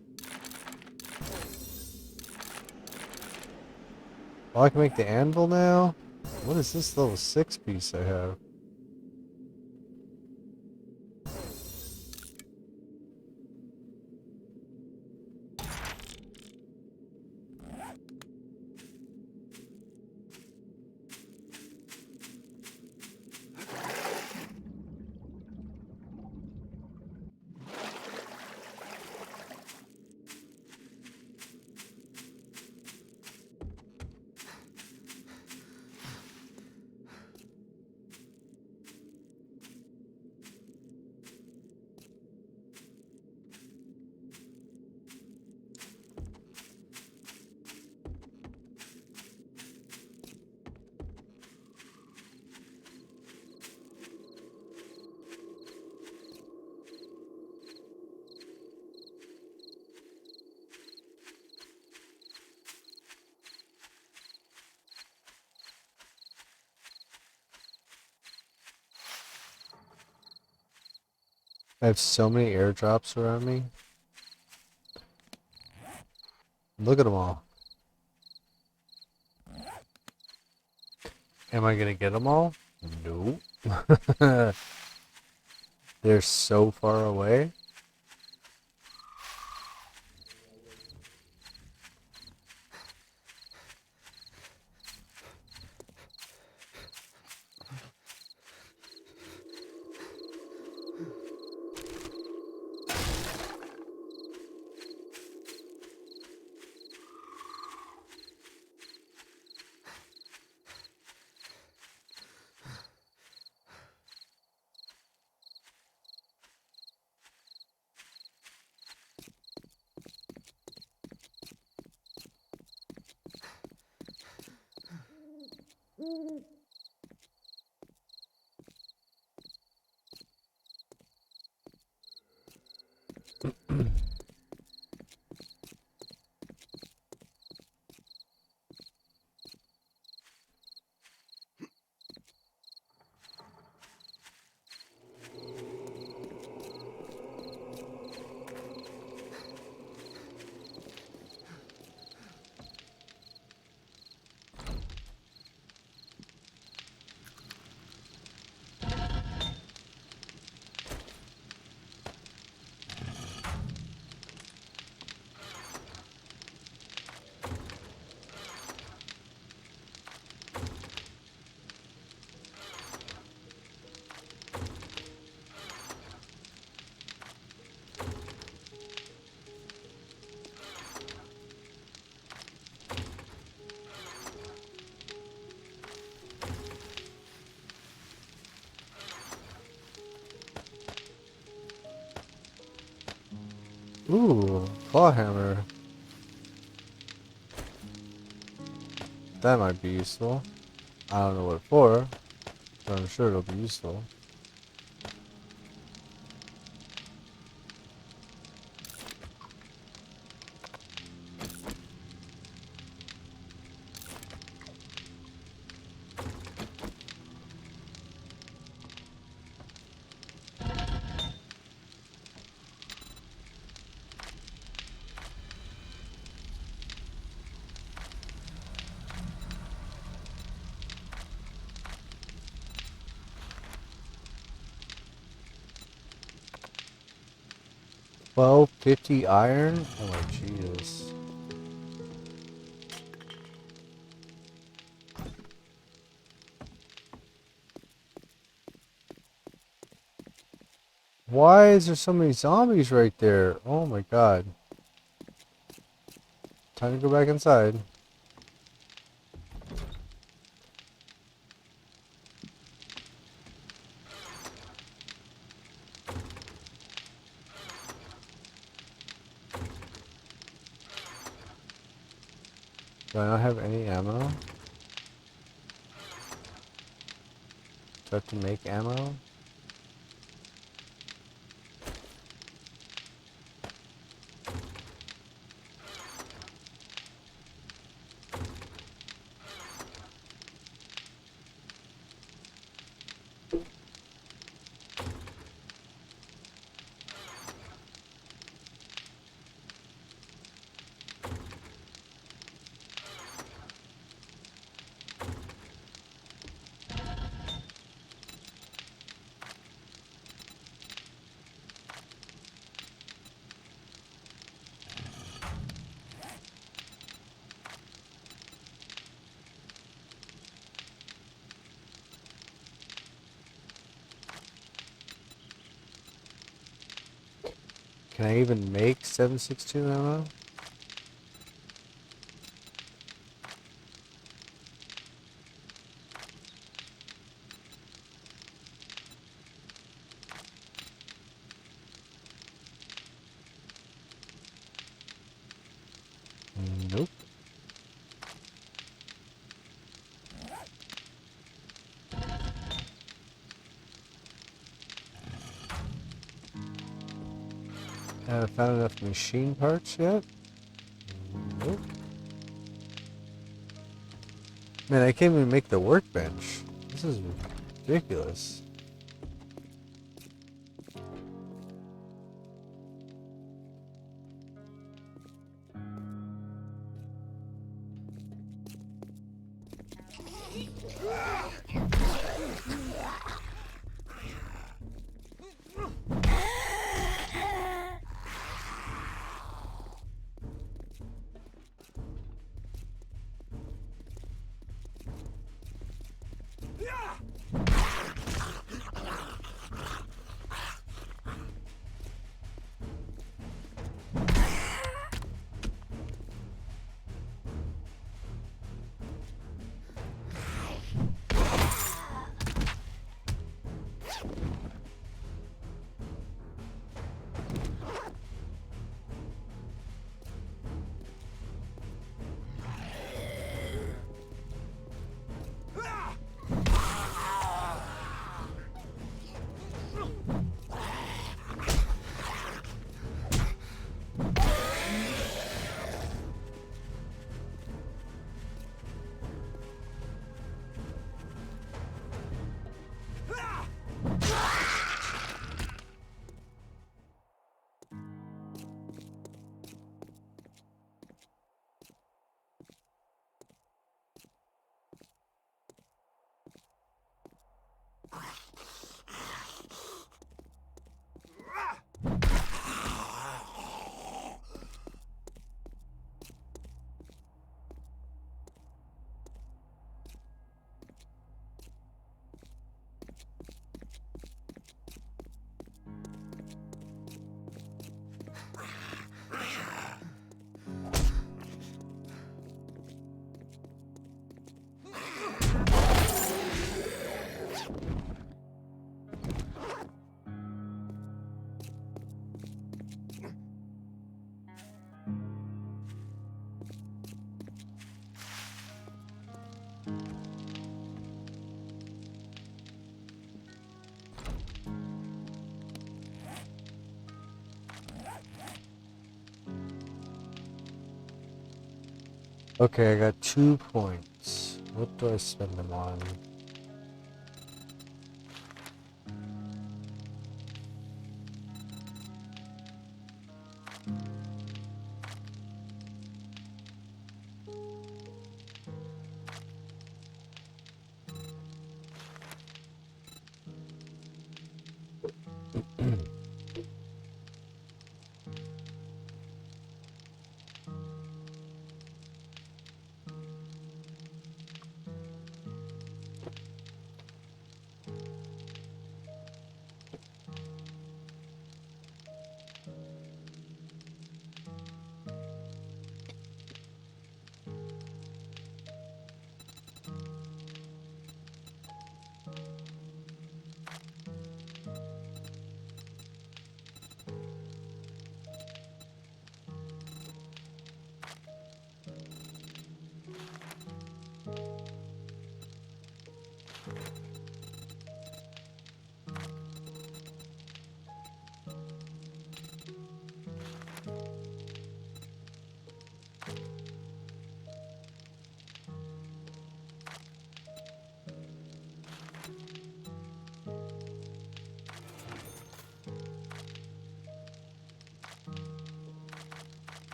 Oh, I can make the anvil now? What is this level 6 piece I have? I have so many airdrops around me. Look at them all. Am I gonna get them all? Nope. They're so far away. Ooh, claw hammer. That might be useful. I don't know what for, but I'm sure it'll be useful. 1250 iron? Oh my Jesus. Why is there so many zombies right there? Oh my god. Time to go back inside. Do I not have any ammo? Do I have to make ammo? Can I even make 7.62 ammo? Nope. Haven't found enough machine parts yet? Nope. Man, I can't even make the workbench. This is ridiculous. Okay, I got 2 points. What do I spend them on?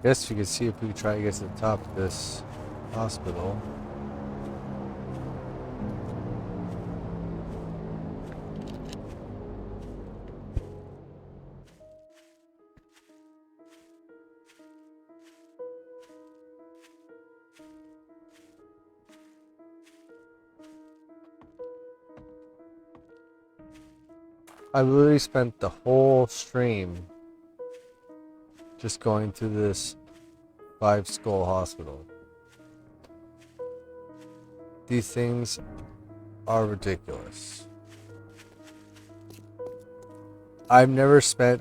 Guess you can see if we can try to get to the top of this hospital. I literally spent the whole stream just going through this 5-skull hospital. These things are ridiculous. I've never spent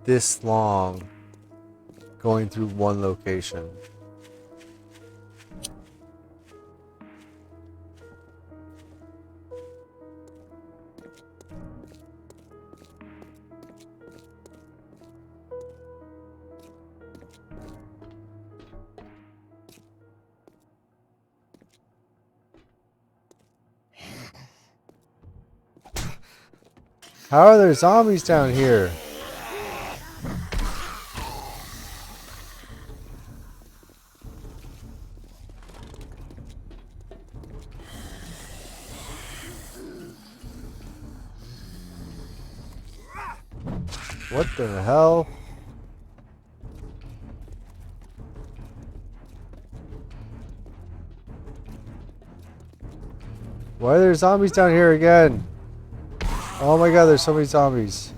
this long going through one location. How are there zombies down here? What the hell? Why are there zombies down here again? Oh my god, there's so many zombies.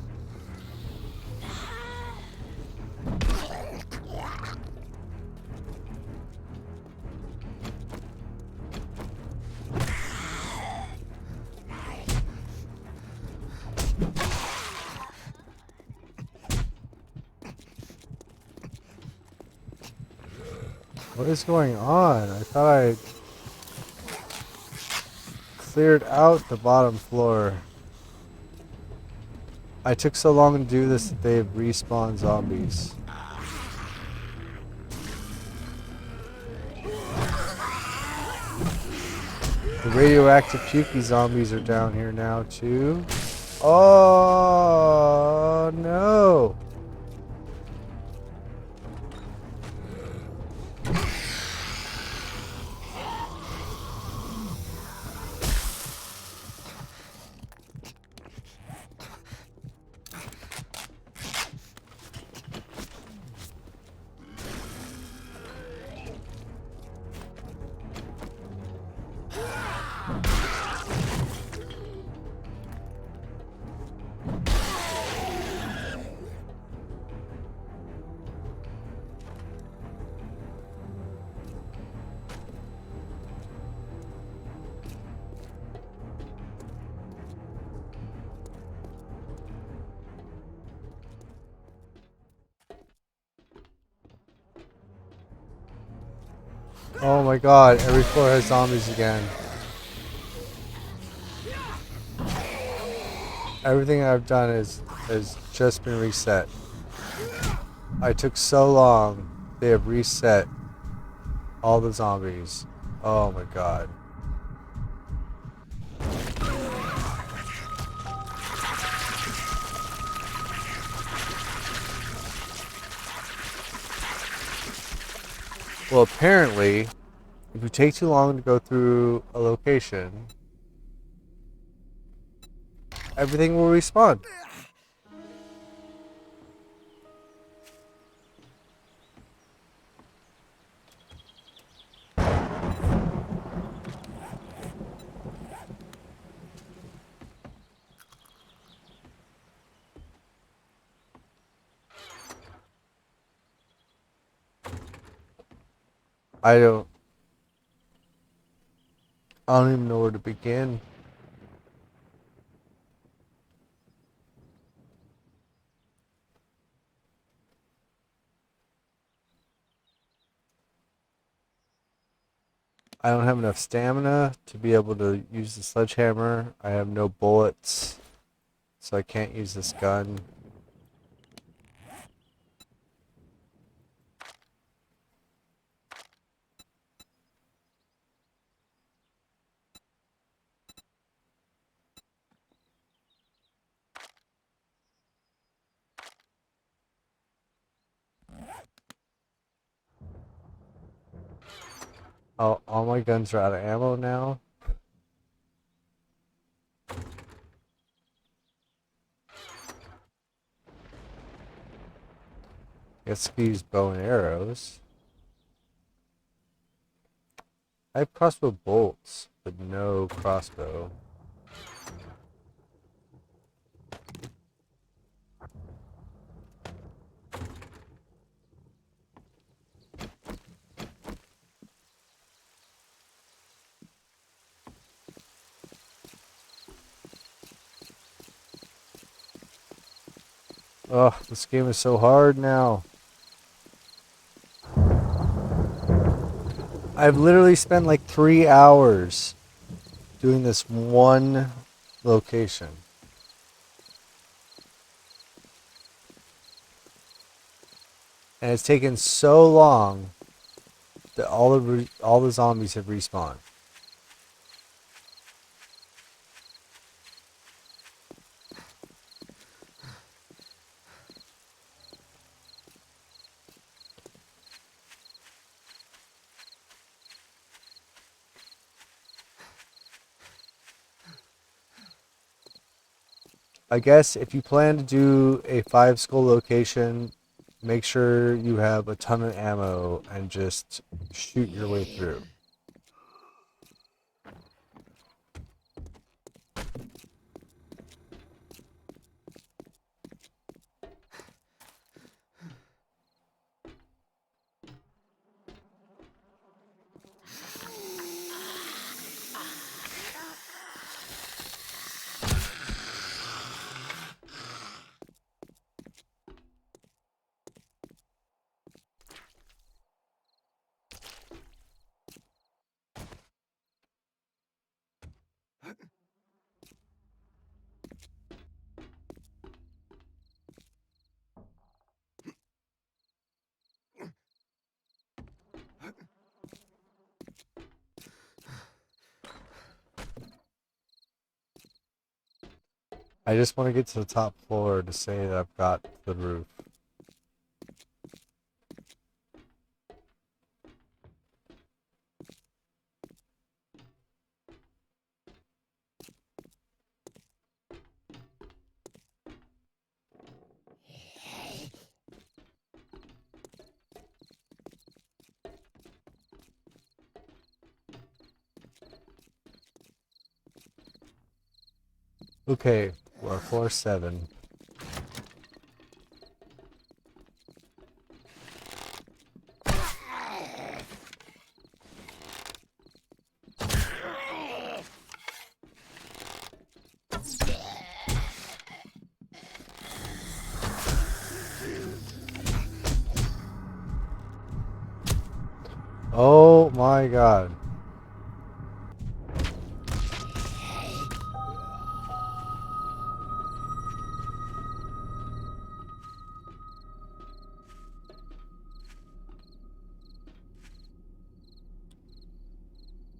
What is going on? I thought I cleared out the bottom floor. I took so long to do this that they've respawned zombies. The radioactive pukey zombies are down here now too. Oh no! Oh my god, every floor has zombies again. Everything I've done has just been reset. I took so long, they have reset all the zombies. Oh my god. Well, apparently, if you take too long to go through a location, everything will respawn. I don't even know where to begin. I don't have enough stamina to be able to use the sledgehammer. I have no bullets, so I can't use this gun. All my guns are out of ammo now. Guess we use bow and arrows. I have crossbow bolts, but no crossbow. Oh, this game is so hard now. I've literally spent like 3 hours doing this one location. And it's taken so long that all the zombies have respawned. I guess if you plan to do a 5 skull location, make sure you have a ton of ammo and just shoot your way through. I just want to get to the top floor to say that I've got the roof. Okay, we're floor 7. Oh my god.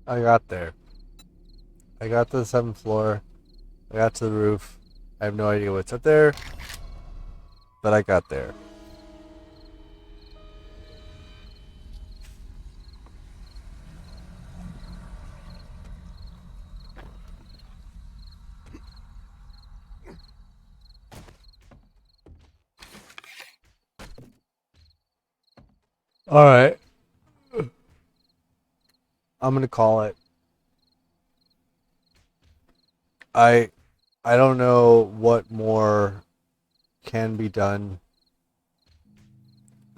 I got there. I got to the 7th floor. I got to the roof. I have no idea what's up there, but I got there. Alright. I'm gonna call it. I I don't know what more can be done.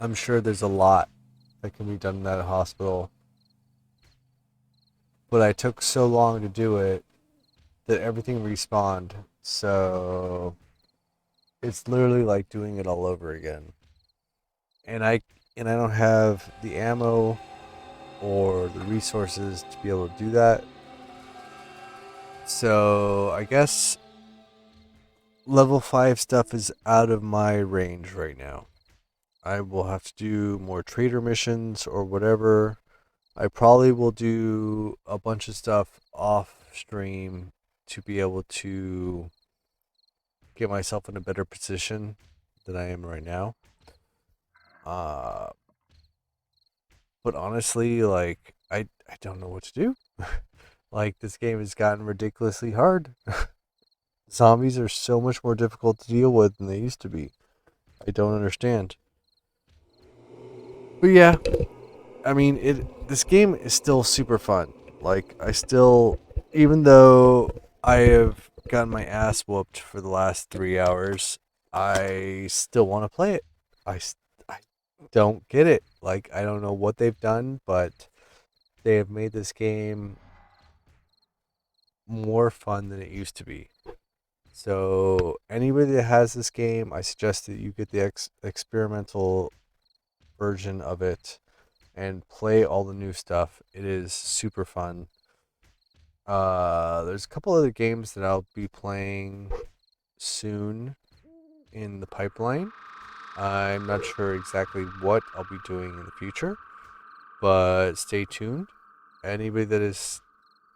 I'm sure there's a lot that can be done in that hospital. But I took so long to do it that everything respawned. So it's literally like doing it all over again. And I don't have the ammo or the resources to be able to do that. So I guess level 5 stuff is out of my range right now. I will have to do more trader missions or whatever. I probably will do a bunch of stuff off stream to be able to get myself in a better position than I am right now. But honestly, like don't know what to do. Like, this game has gotten ridiculously hard. Zombies are so much more difficult to deal with than they used to be. I don't understand. But yeah, I mean, this game is still super fun. Like, I still, even though I have gotten my ass whooped for the last 3 hours, I still want to play it. I don't get it. Like, I don't know what they've done, but they have made this game more fun than it used to be. So, anybody that has this game, I suggest that you get the experimental version of it and play all the new stuff. It is super fun. There's a couple other games that I'll be playing soon in the pipeline. I'm not sure exactly what I'll be doing in the future, but stay tuned. Anybody that has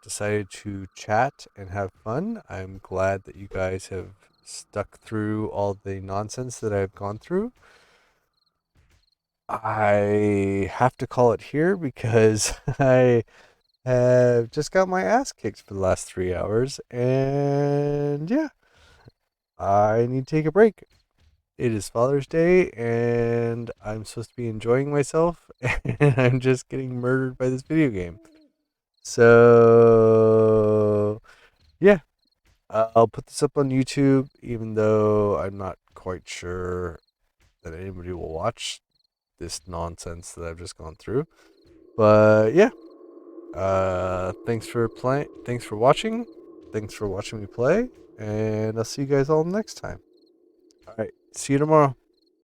decided to chat and have fun, I'm glad that you guys have stuck through all the nonsense that I've gone through. I have to call it here because I have just got my ass kicked for the last 3 hours, and yeah, I need to take a break. It is Father's Day, and I'm supposed to be enjoying myself, and I'm just getting murdered by this video game. So, yeah, I'll put this up on YouTube, even though I'm not quite sure that anybody will watch this nonsense that I've just gone through. But yeah, thanks for playing. Thanks for watching. Thanks for watching me play, and I'll see you guys all next time. All right, see you tomorrow.